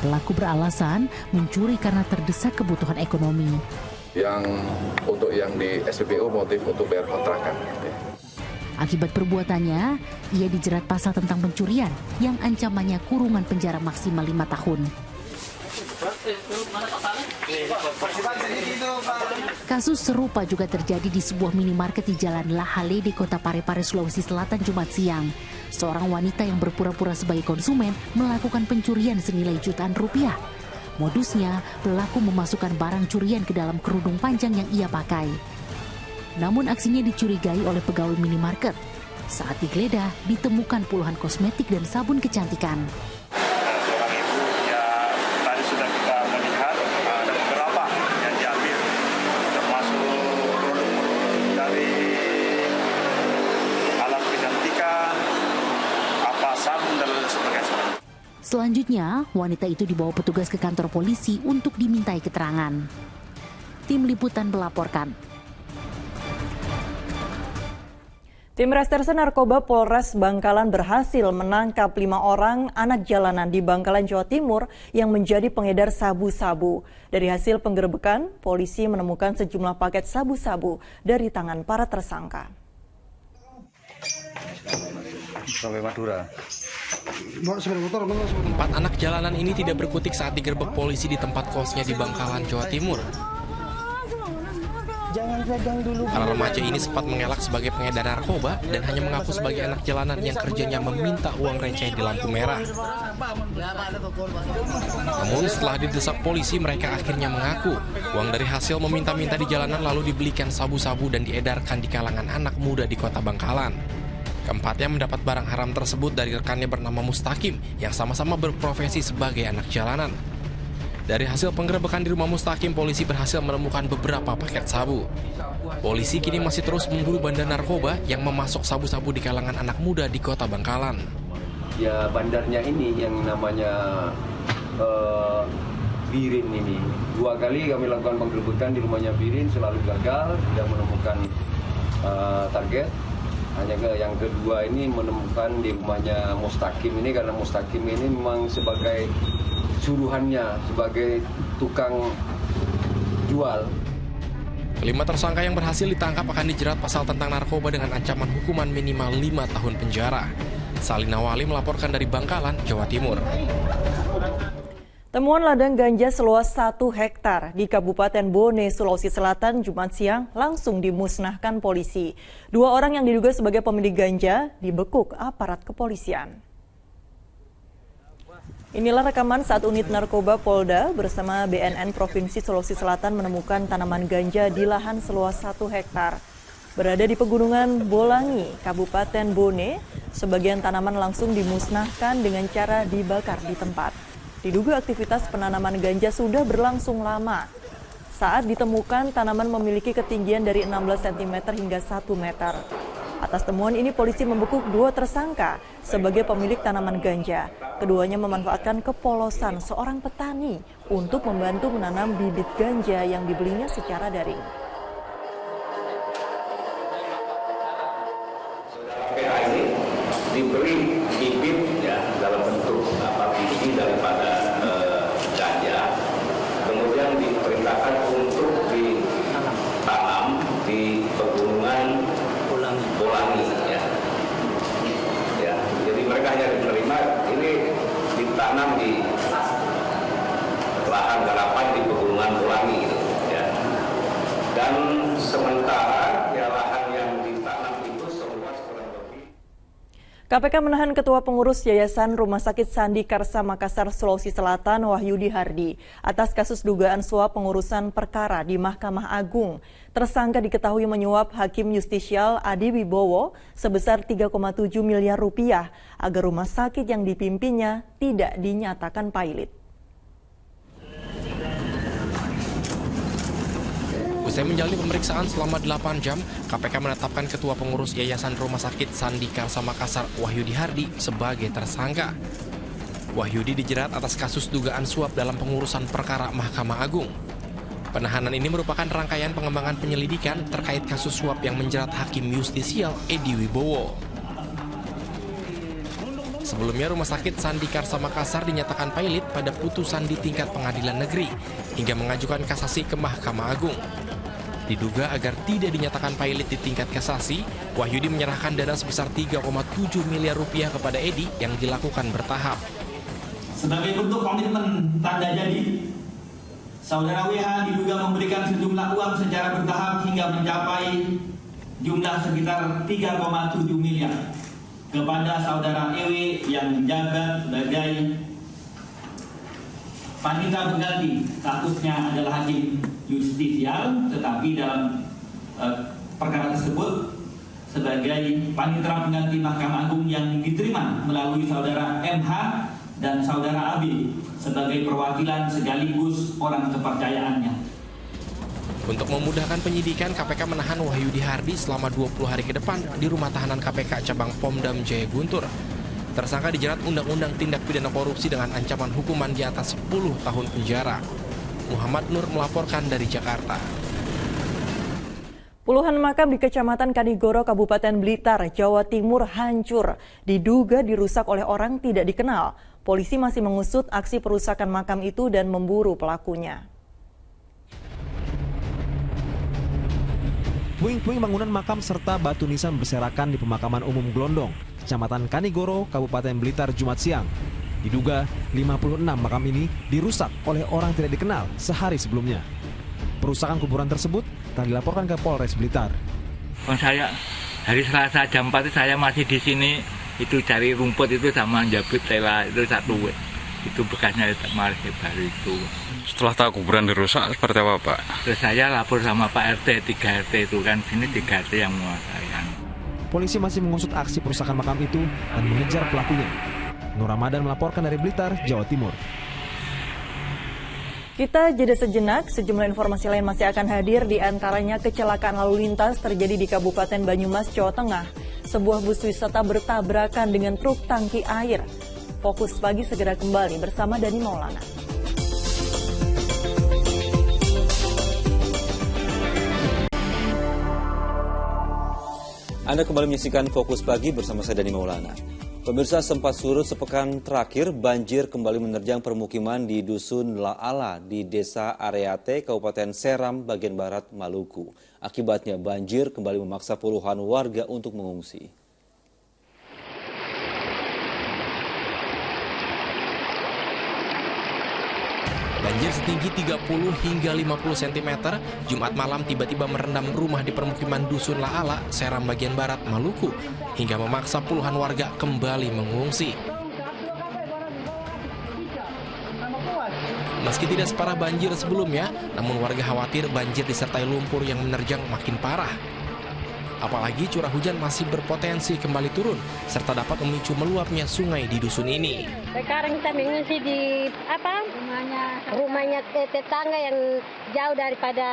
Pelaku beralasan mencuri karena terdesak kebutuhan ekonomi. Untuk yang di SPBU motif untuk bayar kontrakan. Akibat perbuatannya, ia dijerat pasal tentang pencurian yang ancamannya kurungan penjara maksimal 5 tahun. Kasus serupa juga terjadi di sebuah minimarket di Jalan Lahale di Kota Parepare, Sulawesi Selatan, Jumat siang. Seorang wanita yang berpura-pura sebagai konsumen melakukan pencurian senilai jutaan rupiah. Modusnya, pelaku memasukkan barang curian ke dalam kerudung panjang yang ia pakai. Namun aksinya dicurigai oleh pegawai minimarket. Saat digeledah, ditemukan puluhan kosmetik dan sabun kecantikan. Selanjutnya, wanita itu dibawa petugas ke kantor polisi untuk dimintai keterangan. Tim Liputan melaporkan. Tim Reserse Narkoba Polres Bangkalan berhasil menangkap 5 orang anak jalanan di Bangkalan, Jawa Timur yang menjadi pengedar sabu-sabu. Dari hasil penggerebekan, polisi menemukan sejumlah paket sabu-sabu dari tangan para tersangka. Sampai Madura. 4 anak jalanan ini tidak berkutik saat digerebek polisi di tempat kosnya di Bangkalan, Jawa Timur. Para remaja ini sempat mengelak sebagai pengedar narkoba dan hanya mengaku sebagai anak jalanan yang kerjanya meminta uang receh di lampu merah. Namun setelah didesak polisi, mereka akhirnya mengaku uang dari hasil meminta-minta di jalanan lalu dibelikan sabu-sabu dan diedarkan di kalangan anak muda di kota Bangkalan. Keempatnya mendapat barang haram tersebut dari rekannya bernama Mustaqim yang sama-sama berprofesi sebagai anak jalanan. Dari hasil penggerebekan di rumah Mustaqim, polisi berhasil menemukan beberapa paket sabu. Polisi kini masih terus memburu bandar narkoba yang memasok sabu-sabu di kalangan anak muda di kota Bangkalan. Ya, bandarnya ini yang namanya Birin ini. 2 kali kami lakukan penggerebekan di rumahnya Birin, selalu gagal, tidak menemukan target. Hanya yang kedua ini menemukan di rumahnya Mustaqim ini, karena Mustaqim ini memang sebagai suruhannya, sebagai tukang jual. Kelima tersangka yang berhasil ditangkap akan dijerat pasal tentang narkoba dengan ancaman hukuman minimal 5 tahun penjara. Salina Wali melaporkan dari Bangkalan, Jawa Timur. Temuan ladang ganja seluas 1 hektar di Kabupaten Bone, Sulawesi Selatan Jumat siang langsung dimusnahkan polisi. 2 orang yang diduga sebagai pemilik ganja dibekuk aparat kepolisian. Inilah rekaman saat unit narkoba Polda bersama BNN Provinsi Sulawesi Selatan menemukan tanaman ganja di lahan seluas 1 hektar. Berada di pegunungan Bolangi, Kabupaten Bone, sebagian tanaman langsung dimusnahkan dengan cara dibakar di tempat. Diduga aktivitas penanaman ganja sudah berlangsung lama. Saat ditemukan, tanaman memiliki ketinggian dari 16 cm hingga 1 meter. Atas temuan ini, polisi membekuk 2 tersangka sebagai pemilik tanaman ganja. Keduanya memanfaatkan kepolosan seorang petani untuk membantu menanam bibit ganja yang dibelinya secara daring. PA ini diberi bibit ya dalam bentuk biji daripada ganja, kemudian diperintahkan untuk ditanam di pegunungan Bolangi ya. Jadi mereka hanya menerima ini ditanam di lahan garapan di pegunungan Bolangi gitu, ya. Dan sementara ya lahan yang ditanam itu seluas kurang lebih. KPK menahan Ketua Pengurus Yayasan Rumah Sakit Sandi Karsa Makassar, Sulawesi Selatan, Wahyudi Hardi, atas kasus dugaan suap pengurusan perkara di Mahkamah Agung. Tersangka diketahui menyuap Hakim Justisial Adi Wibowo sebesar 3,7 miliar rupiah agar rumah sakit yang dipimpinnya tidak dinyatakan pailit. Usai menjalani pemeriksaan selama 8 jam, KPK menetapkan Ketua Pengurus Yayasan Rumah Sakit Sandi Karsa Makassar, Wahyudi Hardi, sebagai tersangka. Wahyudi dijerat atas kasus dugaan suap dalam pengurusan perkara Mahkamah Agung. Penahanan ini merupakan rangkaian pengembangan penyelidikan terkait kasus suap yang menjerat Hakim Justisial Edi Wibowo. Sebelumnya, Rumah Sakit Sandi Karsa Makassar dinyatakan pailit pada putusan di tingkat pengadilan negeri hingga mengajukan kasasi ke Mahkamah Agung. Diduga agar tidak dinyatakan pailit di tingkat kasasi, Wahyudi menyerahkan dana sebesar 3,7 miliar rupiah kepada Edi yang dilakukan bertahap. Sebagai bentuk komitmen tanda jadi, Saudara WH diduga memberikan sejumlah uang secara bertahap hingga mencapai jumlah sekitar 3,7 miliar kepada Saudara EW yang menjabat sebagai panitera pengganti, statusnya adalah Hakim Justisial, tetapi dalam perkara tersebut sebagai panitera pengganti Mahkamah Agung yang diterima melalui Saudara MH dan Saudara AB sebagai perwakilan sekaligus orang kepercayaannya. Untuk memudahkan penyidikan, KPK menahan Wahyudi Hardi selama 20 hari ke depan di rumah tahanan KPK cabang Pomdam Jaya Guntur. Tersangka dijerat Undang-Undang Tindak Pidana Korupsi dengan ancaman hukuman di atas 10 tahun penjara. Muhammad Nur melaporkan dari Jakarta. Puluhan makam di Kecamatan Kanigoro, Kabupaten Blitar, Jawa Timur hancur, diduga dirusak oleh orang tidak dikenal. Polisi masih mengusut aksi perusakan makam itu dan memburu pelakunya. Puing-puing bangunan makam serta batu nisan berserakan di Pemakaman Umum Glondong, Kecamatan Kanigoro, Kabupaten Blitar, Jumat siang. Diduga 56 makam ini dirusak oleh orang tidak dikenal sehari sebelumnya. Perusakan kuburan tersebut telah dilaporkan ke Polres Blitar. Saya hari Selasa jam 4 saya masih di sini, itu cari rumput itu sama jabut tela itu satu, itu bekasnya masih baru itu. Setelah tahu kuburan dirusak seperti apa Pak? Terus saya lapor sama Pak RT, 3 RT itu kan, sini 3 RT yang menguasai. Polisi masih mengusut aksi perusakan makam itu dan mengejar pelakunya. Nur Ramadan melaporkan dari Blitar, Jawa Timur. Kita jeda sejenak, sejumlah informasi lain masih akan hadir, di antaranya kecelakaan lalu lintas terjadi di Kabupaten Banyumas, Jawa Tengah. Sebuah bus wisata bertabrakan dengan truk tangki air. Fokus Pagi segera kembali bersama Dani Maulana. Anda kembali menyaksikan Fokus Pagi bersama saya Dani Maulana. Pemirsa, sempat surut sepekan terakhir, banjir kembali menerjang permukiman di Dusun La'ala di Desa Areate, Kabupaten Seram, bagian barat Maluku. Akibatnya banjir kembali memaksa puluhan warga untuk mengungsi. Banjir setinggi 30 hingga 50 cm Jumat malam tiba-tiba merendam rumah di permukiman Dusun La'ala, Seram bagian barat Maluku, hingga memaksa puluhan warga kembali mengungsi. Meski tidak separah banjir sebelumnya, namun warga khawatir banjir disertai lumpur yang menerjang makin parah. Apalagi curah hujan masih berpotensi kembali turun, serta dapat memicu meluapnya sungai di dusun ini. Sekarang kita mengungsi di rumahnya tetangga yang jauh daripada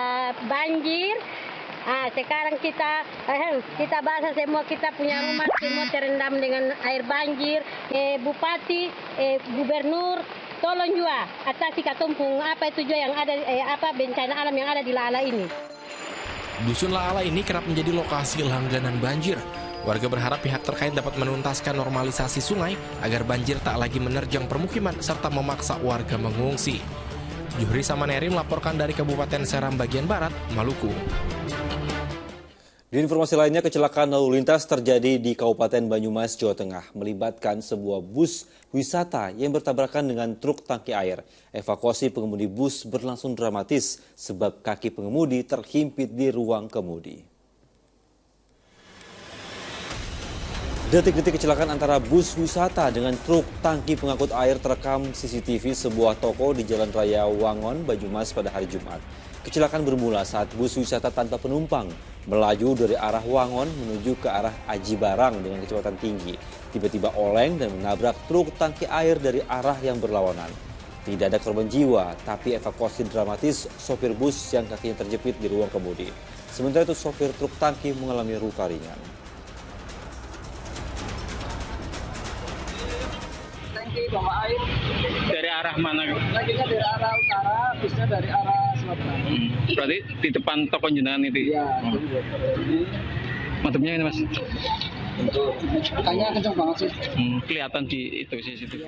banjir. Sekarang kita bahas semua, kita punya rumah semua terendam dengan air banjir. Bupati, gubernur, tolong juga atasi katumpung apa itu juga yang ada bencana alam yang ada di La'ala ini. Dusun La'ala ini kerap menjadi lokasi langganan banjir. Warga berharap pihak terkait dapat menuntaskan normalisasi sungai agar banjir tak lagi menerjang permukiman serta memaksa warga mengungsi. Juhri Samaneri melaporkan dari Kabupaten Seram bagian barat, Maluku. Di informasi lainnya, kecelakaan lalu lintas terjadi di Kabupaten Banyumas, Jawa Tengah, melibatkan sebuah bus wisata yang bertabrakan dengan truk tangki air. Evakuasi pengemudi bus berlangsung dramatis sebab kaki pengemudi terhimpit di ruang kemudi. Detik-detik kecelakaan antara bus wisata dengan truk tangki pengangkut air terekam CCTV sebuah toko di Jalan Raya Wangon, Banyumas pada hari Jumat. Kecelakaan bermula saat bus wisata tanpa penumpang melaju dari arah Wangon menuju ke arah Aji Barang dengan kecepatan tinggi. Tiba-tiba oleng dan menabrak truk tangki air dari arah yang berlawanan. Tidak ada korban jiwa, tapi evakuasi dramatis sopir bus yang kakinya terjepit di ruang kemudi. Sementara itu sopir truk tangki mengalami luka ringan. Tangki bawa air dari arah mana? Tangkinya dari arah utara, busnya dari arah selatan. Berarti di depan toko jenengan itu? Iya. Madepnya ini, Mas? Kayaknya kencang banget sih. Kelihatan di itu situ.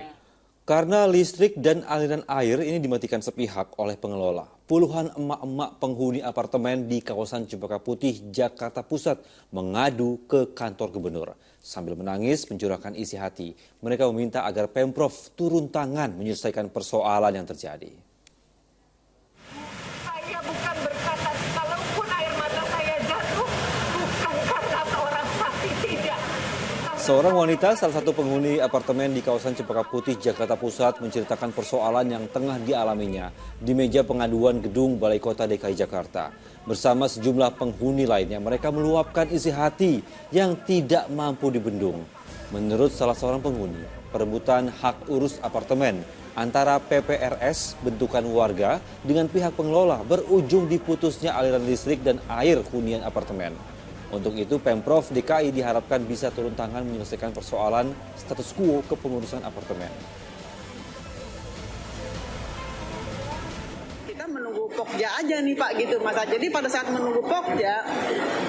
Karena listrik dan aliran air ini dimatikan sepihak oleh pengelola, puluhan emak-emak penghuni apartemen di kawasan Cempaka Putih, Jakarta Pusat mengadu ke kantor gubernur. Sambil menangis mencurahkan isi hati, mereka meminta agar Pemprov turun tangan menyelesaikan persoalan yang terjadi. Saya bukan berkata, kalaupun air mata saya jatuh, bukan karena seorang sakti, tidak. Seorang wanita, salah satu penghuni apartemen di kawasan Cempaka Putih, Jakarta Pusat, menceritakan persoalan yang tengah dialaminya di meja pengaduan gedung Balai Kota DKI Jakarta. Bersama sejumlah penghuni lainnya, mereka meluapkan isi hati yang tidak mampu dibendung. Menurut salah seorang penghuni, perebutan hak urus apartemen antara PPRS, bentukan warga, dengan pihak pengelola berujung diputusnya aliran listrik dan air hunian apartemen. Untuk itu, Pemprov DKI diharapkan bisa turun tangan menyelesaikan persoalan status quo kepengurusan apartemen. Kita menunggu Pokja aja nih Pak gitu masa. Jadi pada saat menunggu Pokja,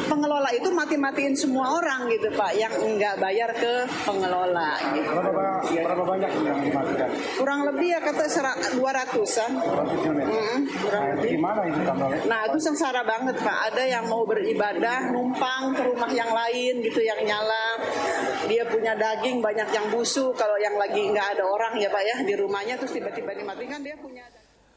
pengelola itu mati-matiin semua orang gitu Pak yang nggak bayar ke pengelola. Gitu. Berapa banyak yang dimatikan? Kurang lebih ya kata 200-an. Kurang lebih. Gimana itu contohnya? Nah itu sengsara banget Pak. Ada yang mau beribadah numpang ke rumah yang lain gitu yang nyala. Dia punya daging banyak yang busuk. Kalau yang lagi nggak ada orang ya Pak ya di rumahnya terus tiba-tiba dimatikan dia punya.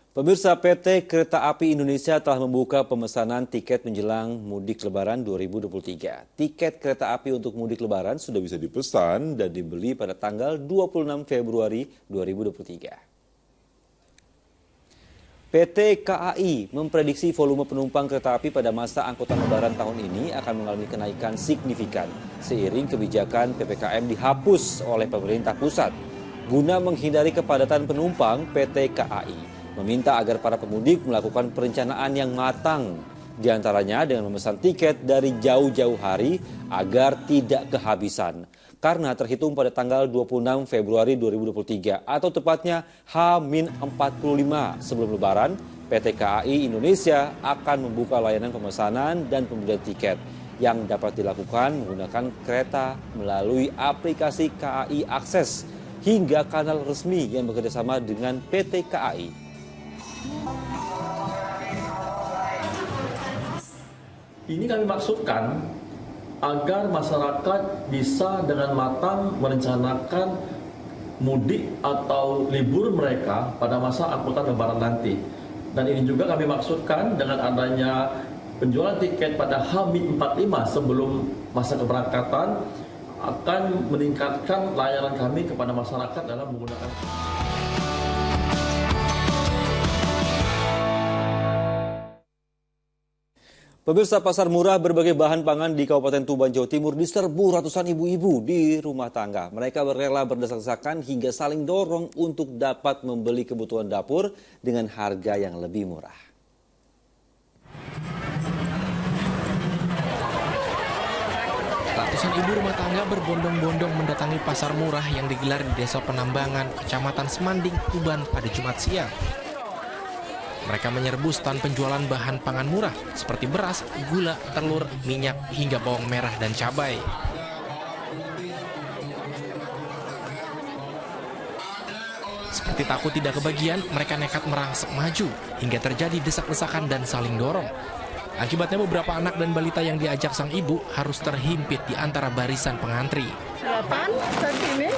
Pemirsa, PT Kereta Api Indonesia telah membuka pemesanan tiket menjelang mudik Lebaran 2023. Tiket kereta api untuk mudik Lebaran sudah bisa dipesan dan dibeli pada tanggal 26 Februari 2023. PT KAI memprediksi volume penumpang kereta api pada masa angkutan Lebaran tahun ini akan mengalami kenaikan signifikan seiring kebijakan PPKM dihapus oleh pemerintah pusat. Guna menghindari kepadatan penumpang, PT KAI meminta agar para pemudik melakukan perencanaan yang matang, diantaranya dengan memesan tiket dari jauh-jauh hari agar tidak kehabisan. Karena terhitung pada tanggal 26 Februari 2023 atau tepatnya H-45 sebelum Lebaran, PT KAI Indonesia akan membuka layanan pemesanan dan pembelian tiket. yang dapat dilakukan menggunakan kereta melalui aplikasi KAI Akses hingga kanal resmi yang bekerjasama dengan PT KAI. Ini kami maksudkan agar masyarakat bisa dengan matang merencanakan mudik atau libur mereka pada masa angkutan lebaran nanti. Dan ini juga kami maksudkan dengan adanya penjualan tiket pada H-45 sebelum masa keberangkatan akan meningkatkan layanan kami kepada masyarakat dalam menggunakan. Pemirsa, pasar murah berbagai bahan pangan di Kabupaten Tuban, Jawa Timur diserbu ratusan ibu-ibu di rumah tangga. Mereka rela berdesak-desakan hingga saling dorong untuk dapat membeli kebutuhan dapur dengan harga yang lebih murah. Ratusan ibu rumah tangga berbondong-bondong mendatangi pasar murah yang digelar di Desa Penambangan, Kecamatan Semanding, Tuban pada Jumat siang. Mereka menyerbu stand penjualan bahan pangan murah seperti beras, gula, telur, minyak, hingga bawang merah dan cabai. Seperti takut tidak kebagian, mereka nekat merangsek maju hingga terjadi desak-desakan dan saling dorong. Akibatnya beberapa anak dan balita yang diajak sang ibu harus terhimpit di antara barisan pengantri. 8 dari sini.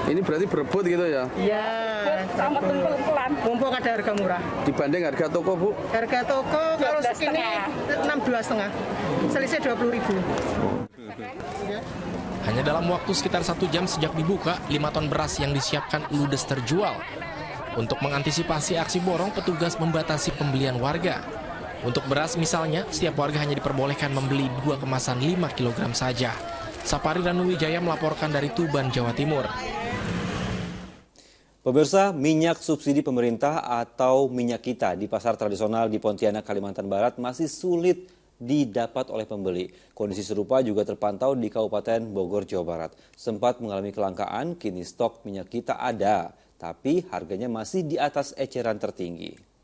Ini berarti berebut gitu ya? Iya, sama pelan-pelan. Mumpung ada harga murah. Dibanding harga toko, Bu? Harga toko kalau segini 62,5. Selisih 20.000. Hanya dalam waktu sekitar 1 jam sejak dibuka, 5 ton beras yang disiapkan ludes terjual. Untuk mengantisipasi aksi borong, petugas membatasi pembelian warga. Untuk beras misalnya, setiap warga hanya diperbolehkan membeli 2 kemasan 5 kg saja. Sapari Ranuwijaya melaporkan dari Tuban, Jawa Timur. Pemirsa, minyak subsidi pemerintah atau minyak kita di pasar tradisional di Pontianak, Kalimantan Barat masih sulit didapat oleh pembeli. Kondisi serupa juga terpantau di Kabupaten Bogor, Jawa Barat. Sempat mengalami kelangkaan, kini stok minyak kita ada, tapi harganya masih di atas eceran tertinggi.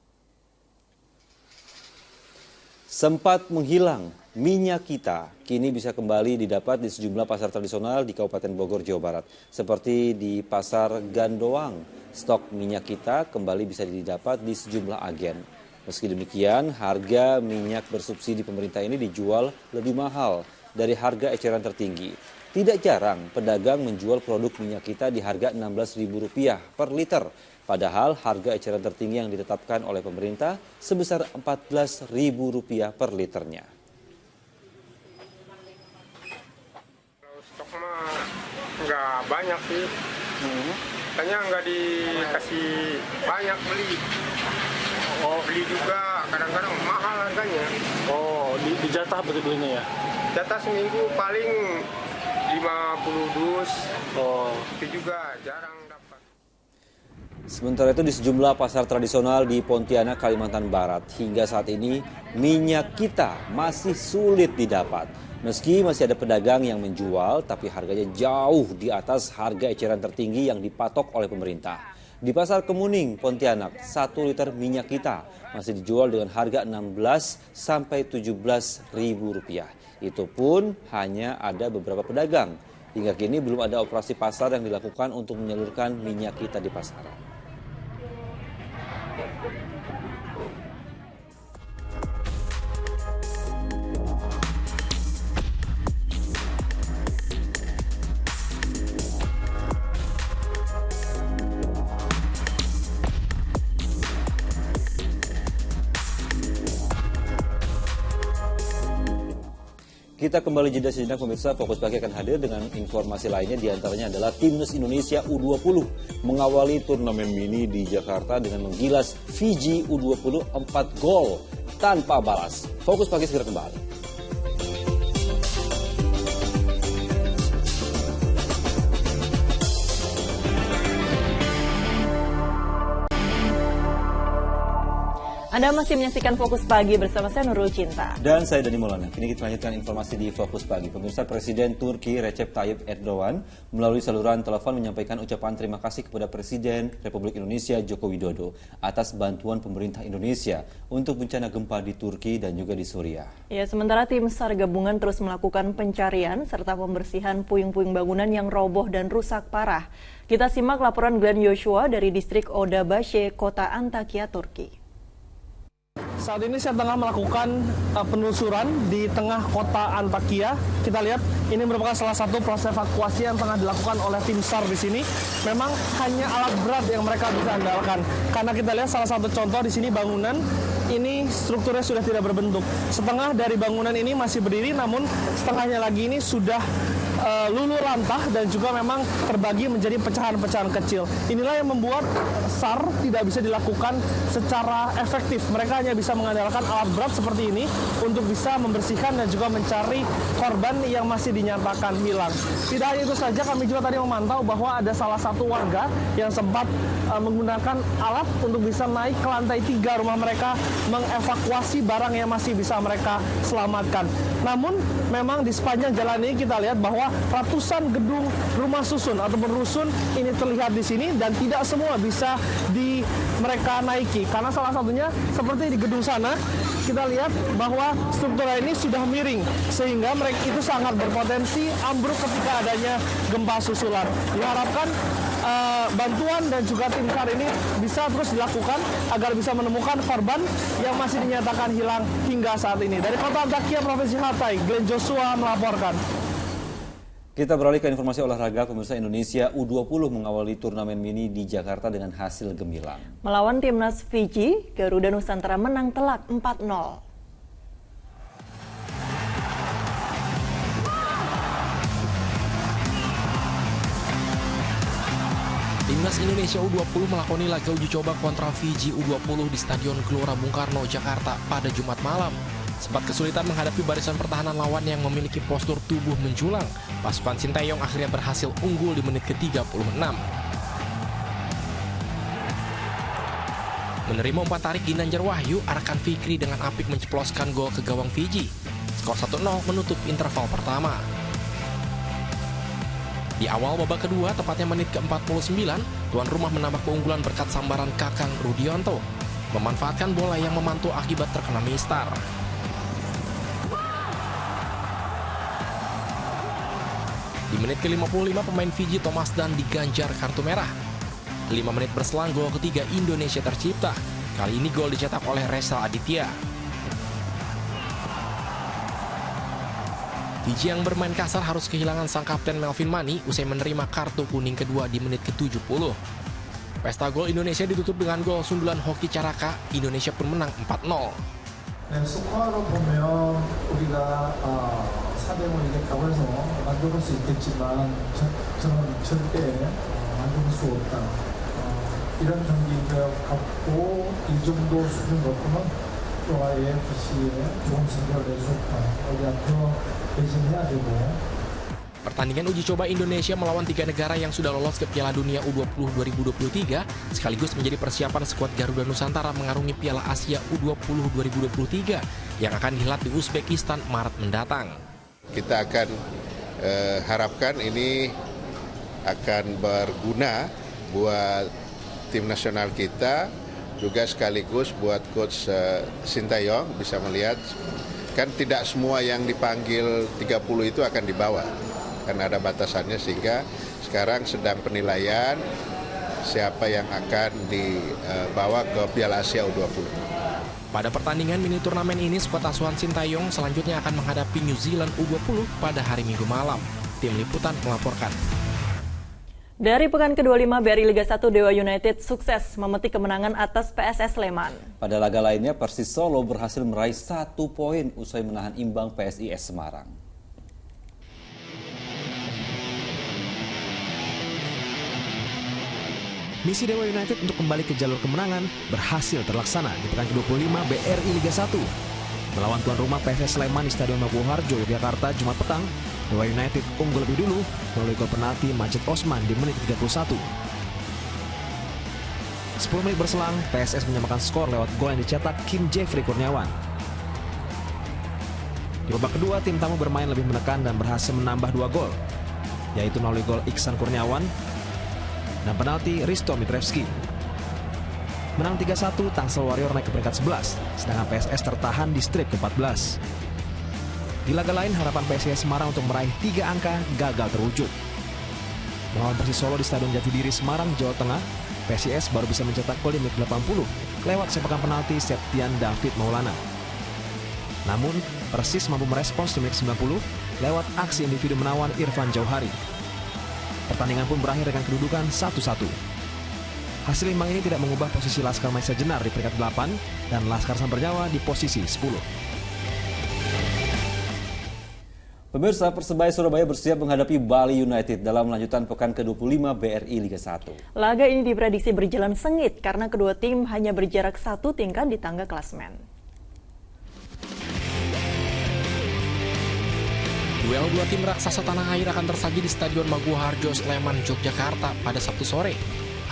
Sempat menghilang, minyak kita kini bisa kembali didapat di sejumlah pasar tradisional di Kabupaten Bogor, Jawa Barat. Seperti di Pasar Gandoang, stok minyak kita kembali bisa didapat di sejumlah agen. Meski demikian, harga minyak bersubsidi pemerintah ini dijual lebih mahal dari harga eceran tertinggi. Tidak jarang pedagang menjual produk minyak kita di harga Rp16.000 per liter. Padahal harga eceran tertinggi yang ditetapkan oleh pemerintah sebesar Rp14.000 per liternya. Stok mah nggak banyak sih, katanya nggak dikasih banyak beli. Oh, beli juga kadang-kadang mahal harganya. Oh, dijatah berarti belinya ya? Jatah seminggu paling 50 dus. Oh, itu juga jarang. Sementara itu di sejumlah pasar tradisional di Pontianak, Kalimantan Barat, hingga saat ini minyak kita masih sulit didapat. Meski masih ada pedagang yang menjual, tapi harganya jauh di atas harga eceran tertinggi yang dipatok oleh pemerintah. Di Pasar Kemuning, Pontianak, 1 liter minyak kita masih dijual dengan harga Rp16.000-17.000. Itu pun hanya ada beberapa pedagang. Hingga kini belum ada operasi pasar yang dilakukan untuk menyalurkan minyak kita di pasaran. Kita kembali jeda sejenak pemirsa, Fokus Pagi akan hadir dengan informasi lainnya, diantaranya adalah Timnas Indonesia U20 mengawali turnamen mini di Jakarta dengan menggilas Fiji U20 4 gol tanpa balas. Fokus Pagi segera kembali. Anda masih menyaksikan Fokus Pagi bersama saya Nurul Cinta. Dan saya Dani Maulana. Kini kita lanjutkan informasi di Fokus Pagi. Pemirsa, Presiden Turki Recep Tayyip Erdogan melalui saluran telepon menyampaikan ucapan terima kasih kepada Presiden Republik Indonesia Joko Widodo atas bantuan pemerintah Indonesia untuk bencana gempa di Turki dan juga di Suriah. Ya, sementara tim SAR gabungan terus melakukan pencarian serta pembersihan puing-puing bangunan yang roboh dan rusak parah. Kita simak laporan Glenn Joshua dari distrik Odabaşe, kota Antakya, Turki. Saat ini saya tengah melakukan penelusuran di tengah kota Antakya. Kita lihat ini merupakan salah satu proses evakuasi yang tengah dilakukan oleh tim SAR di sini. Memang hanya alat berat yang mereka bisa andalkan. Karena kita lihat salah satu contoh di sini bangunan ini strukturnya sudah tidak berbentuk. Setengah dari bangunan ini masih berdiri, namun setengahnya lagi ini sudah luluh lantah dan juga memang terbagi menjadi pecahan-pecahan kecil. Inilah yang membuat SAR tidak bisa dilakukan secara efektif. Mereka hanya bisa mengandalkan alat berat seperti ini untuk bisa membersihkan dan juga mencari korban yang masih dinyatakan hilang. Tidak hanya itu saja, kami juga tadi memantau bahwa ada salah satu warga yang sempat menggunakan alat untuk bisa naik ke lantai 3 rumah mereka, mengevakuasi barang yang masih bisa mereka selamatkan. Namun memang di sepanjang jalan ini kita lihat bahwa ratusan gedung rumah susun ataupun rusun ini terlihat di sini dan tidak semua bisa mereka naiki. Karena salah satunya seperti di gedung sana, kita lihat bahwa struktur ini sudah miring sehingga mereka itu sangat berpotensi ambruk ketika adanya gempa susulan. Diharapkan bantuan dan juga tim SAR ini bisa terus dilakukan agar bisa menemukan korban yang masih dinyatakan hilang hingga saat ini. Dari kota Antakya, Provinsi Hatay, Glenn Joshua melaporkan. Kita beralih ke informasi olahraga. Pemirsa, Indonesia U20 mengawali turnamen mini di Jakarta dengan hasil gemilang. Melawan timnas Fiji, Garuda Nusantara menang telak 4-0. Timnas Indonesia U20 melakoni laga uji coba kontra Fiji U20 di Stadion Gelora Bung Karno, Jakarta pada Jumat malam. Sempat kesulitan menghadapi barisan pertahanan lawan yang memiliki postur tubuh menjulang. Pasukan Sinteyong akhirnya berhasil unggul di menit ke-36. Menerima umpan tarik Ginanjar Wahyu, Arkan Fikri dengan apik menceploskan gol ke gawang Fiji. Skor 1-0 menutup interval pertama. Di awal babak kedua, tepatnya menit ke-49, tuan rumah menambah keunggulan berkat sambaran Kakang Rudianto. Memanfaatkan bola yang memantul akibat terkena mistar. Di menit ke-55 pemain Fiji Thomas Dan diganjar kartu merah. 5 menit berselang gol ketiga Indonesia tercipta. Kali ini gol dicetak oleh Reza Aditya. Fiji yang bermain kasar harus kehilangan sang kapten Melvin Mani usai menerima kartu kuning kedua di menit ke-70. Pesta gol Indonesia ditutup dengan gol sundulan Hoki Caraka. Indonesia pun menang 4-0. 스코어로 보면 우리가 4대0 이겼다고 해서 만들 수 있겠지만 저는 절대 만들 수 없다. 이런 경기인 것 같고 이 정도 수준 갖고는 또 AFC에 좋은 성적을 내줬다. 우리 앞으로 배신해야 되고. Pertandingan uji coba Indonesia melawan 3 negara yang sudah lolos ke Piala Dunia U20 2023 sekaligus menjadi persiapan skuad Garuda Nusantara mengarungi Piala Asia U20 2023 yang akan dihelat di Uzbekistan Maret mendatang. Kita akan harapkan ini akan berguna buat tim nasional kita, juga sekaligus buat coach Sinteyong bisa melihat kan tidak semua yang dipanggil 30 itu akan dibawa. Karena ada batasannya, sehingga sekarang sedang penilaian siapa yang akan dibawa ke Piala Asia U20. Pada pertandingan mini turnamen ini, skuad asuhan Sinteyong selanjutnya akan menghadapi New Zealand U20 pada hari Minggu malam. Tim Liputan melaporkan. Dari pekan ke-25 BRI Liga 1, Dewa United sukses memetik kemenangan atas PSS Sleman. Pada laga lainnya, Persis Solo berhasil meraih 1 poin usai menahan imbang PSIS Semarang. Misi Dewa United untuk kembali ke jalur kemenangan berhasil terlaksana di pekan ke-25 BRI Liga 1. Melawan tuan rumah PSS Sleman di Stadion Maguwo Harjo, Yogyakarta, Jumat petang, Dewa United unggul lebih dulu melalui gol penalti Majid Osman di menit 31. 10 menit berselang, PSS menyamakan skor lewat gol yang dicetak Kim Jeffrey Kurniawan. Di babak kedua, tim tamu bermain lebih menekan dan berhasil menambah 2 gol, yaitu melalui gol Iksan Kurniawan dan penalti Risto Mitrevski. Menang 3-1, Tangsel Warrior naik ke peringkat 11, sedangkan PSS tertahan di strip ke-14. Di laga lain, harapan PSIS Semarang untuk meraih 3 angka gagal terwujud. Melawan Persis Solo di Stadion Jatidiri, Semarang, Jawa Tengah, PSIS baru bisa mencetak gol di menit 80 lewat sepakan penalti Septian David Maulana. Namun, Persis mampu merespons di menit 90 lewat aksi individu menawan Irfan Jauhari. Pertandingan pun berakhir dengan kedudukan 1-1. Hasil imbang ini tidak mengubah posisi Laskar Maesa Jenar di peringkat 8 dan Laskar Sambernyawa di posisi 10. Pemirsa, Persebaya Surabaya bersiap menghadapi Bali United dalam lanjutan pekan ke-25 BRI Liga 1. Laga ini diprediksi berjalan sengit karena kedua tim hanya berjarak 1 tingkat di tangga klasemen. Duel dua tim raksasa tanah air akan tersaji di Stadion Maguwoharjo, Sleman, Yogyakarta pada Sabtu sore.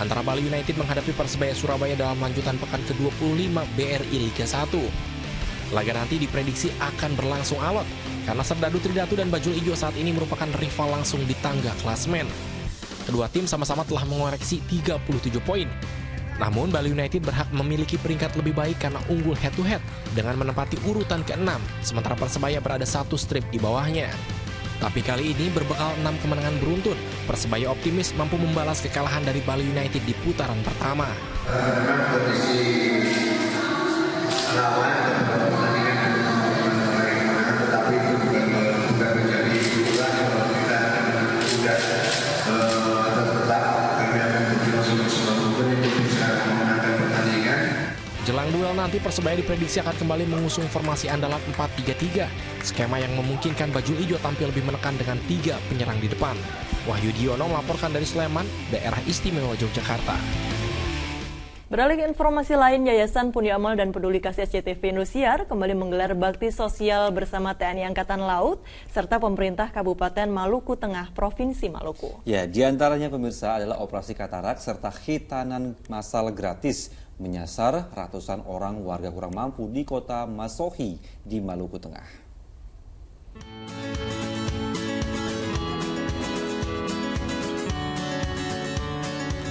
Antara Bali United menghadapi Persebaya Surabaya dalam lanjutan pekan ke-25 BRI Liga 1. Laga nanti diprediksi akan berlangsung alot karena Serdadu Tridatu dan Bajul Ijo saat ini merupakan rival langsung di tangga klasemen. Kedua tim sama-sama telah mengoreksi 37 poin. Namun Bali United berhak memiliki peringkat lebih baik karena unggul head-to-head dengan menempati urutan ke-6, sementara Persebaya berada 1 strip di bawahnya. Tapi kali ini berbekal 6 kemenangan beruntun, Persebaya optimis mampu membalas kekalahan dari Bali United di putaran pertama. Tetapi itu bukan menjadi ukuran kalau kita sudah tetap kami akan berjuang sebab-sebab itu bisa memenangkan pertandingan. Jelang duel nanti Persebaya diprediksi akan kembali mengusung formasi andalan 4-3-3, skema yang memungkinkan Bajul Ijo tampil lebih menekan dengan 3 penyerang di depan. Wahyu Diono melaporkan dari Sleman, Daerah Istimewa Yogyakarta. Beralih ke informasi lain, Yayasan Pundi Amal dan Peduli Kasih SCTV Indosiar kembali menggelar bakti sosial bersama TNI Angkatan Laut serta pemerintah Kabupaten Maluku Tengah, Provinsi Maluku. Ya, diantaranya pemirsa adalah operasi katarak serta khitanan massal gratis menyasar ratusan orang warga kurang mampu di kota Masohi di Maluku Tengah.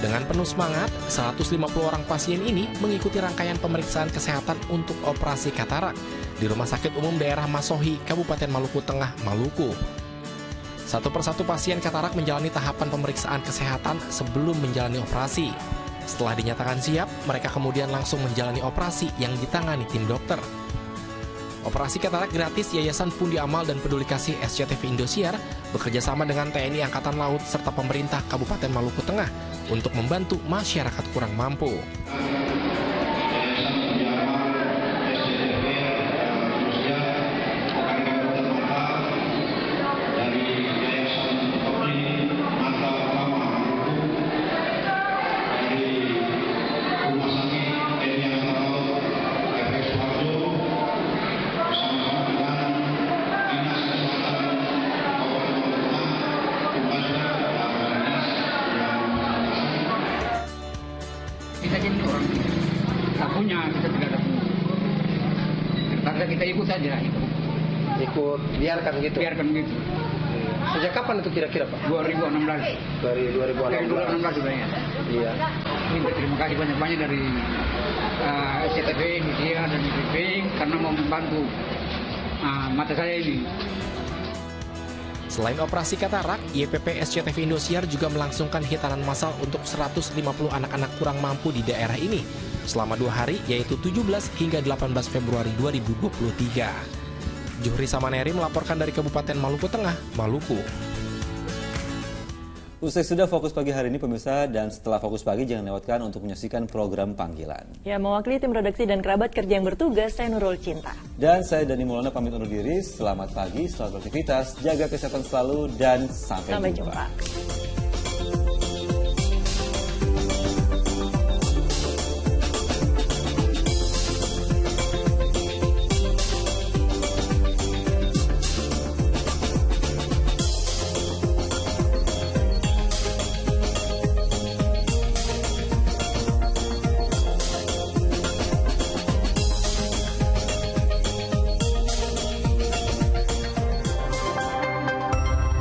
Dengan penuh semangat, 150 orang pasien ini mengikuti rangkaian pemeriksaan kesehatan untuk operasi katarak di Rumah Sakit Umum Daerah Masohi, Kabupaten Maluku Tengah, Maluku. Satu persatu pasien katarak menjalani tahapan pemeriksaan kesehatan sebelum menjalani operasi. Setelah dinyatakan siap, mereka kemudian langsung menjalani operasi yang ditangani tim dokter. Operasi katarak gratis Yayasan Pundi Amal dan Peduli Kasih SCTV Indosiar bekerjasama dengan TNI Angkatan Laut serta pemerintah Kabupaten Maluku Tengah untuk membantu masyarakat kurang mampu. Kita jadi orang tak punya, kita tidak ada punya. Terpaksa kita ikut saja itu. Ikut, biarkan gitu. Biarkan gitu. Sejak kapan itu kira-kira Pak? 2016. Dari 2016 sudah ya. Iya. Minta terima kasih banyak-banyak dari SCTV Indonesia dan IPB karena mau membantu mata saya ini. Selain operasi katarak, YPP SCTV Indosiar juga melangsungkan hitanan massal untuk 150 anak-anak kurang mampu di daerah ini selama 2 hari, yaitu 17 hingga 18 Februari 2023. Juhri Samaneri melaporkan dari Kabupaten Maluku Tengah, Maluku. Usai sudah Fokus Pagi hari ini pemirsa, dan setelah Fokus Pagi jangan lewatkan untuk menyaksikan program Panggilan. Ya, mewakili tim redaksi dan kerabat kerja yang bertugas, saya Nurul Cinta. Dan saya Dani Maulana pamit undur diri. Selamat pagi, selamat beraktivitas, jaga kesehatan selalu, dan sampai jumpa.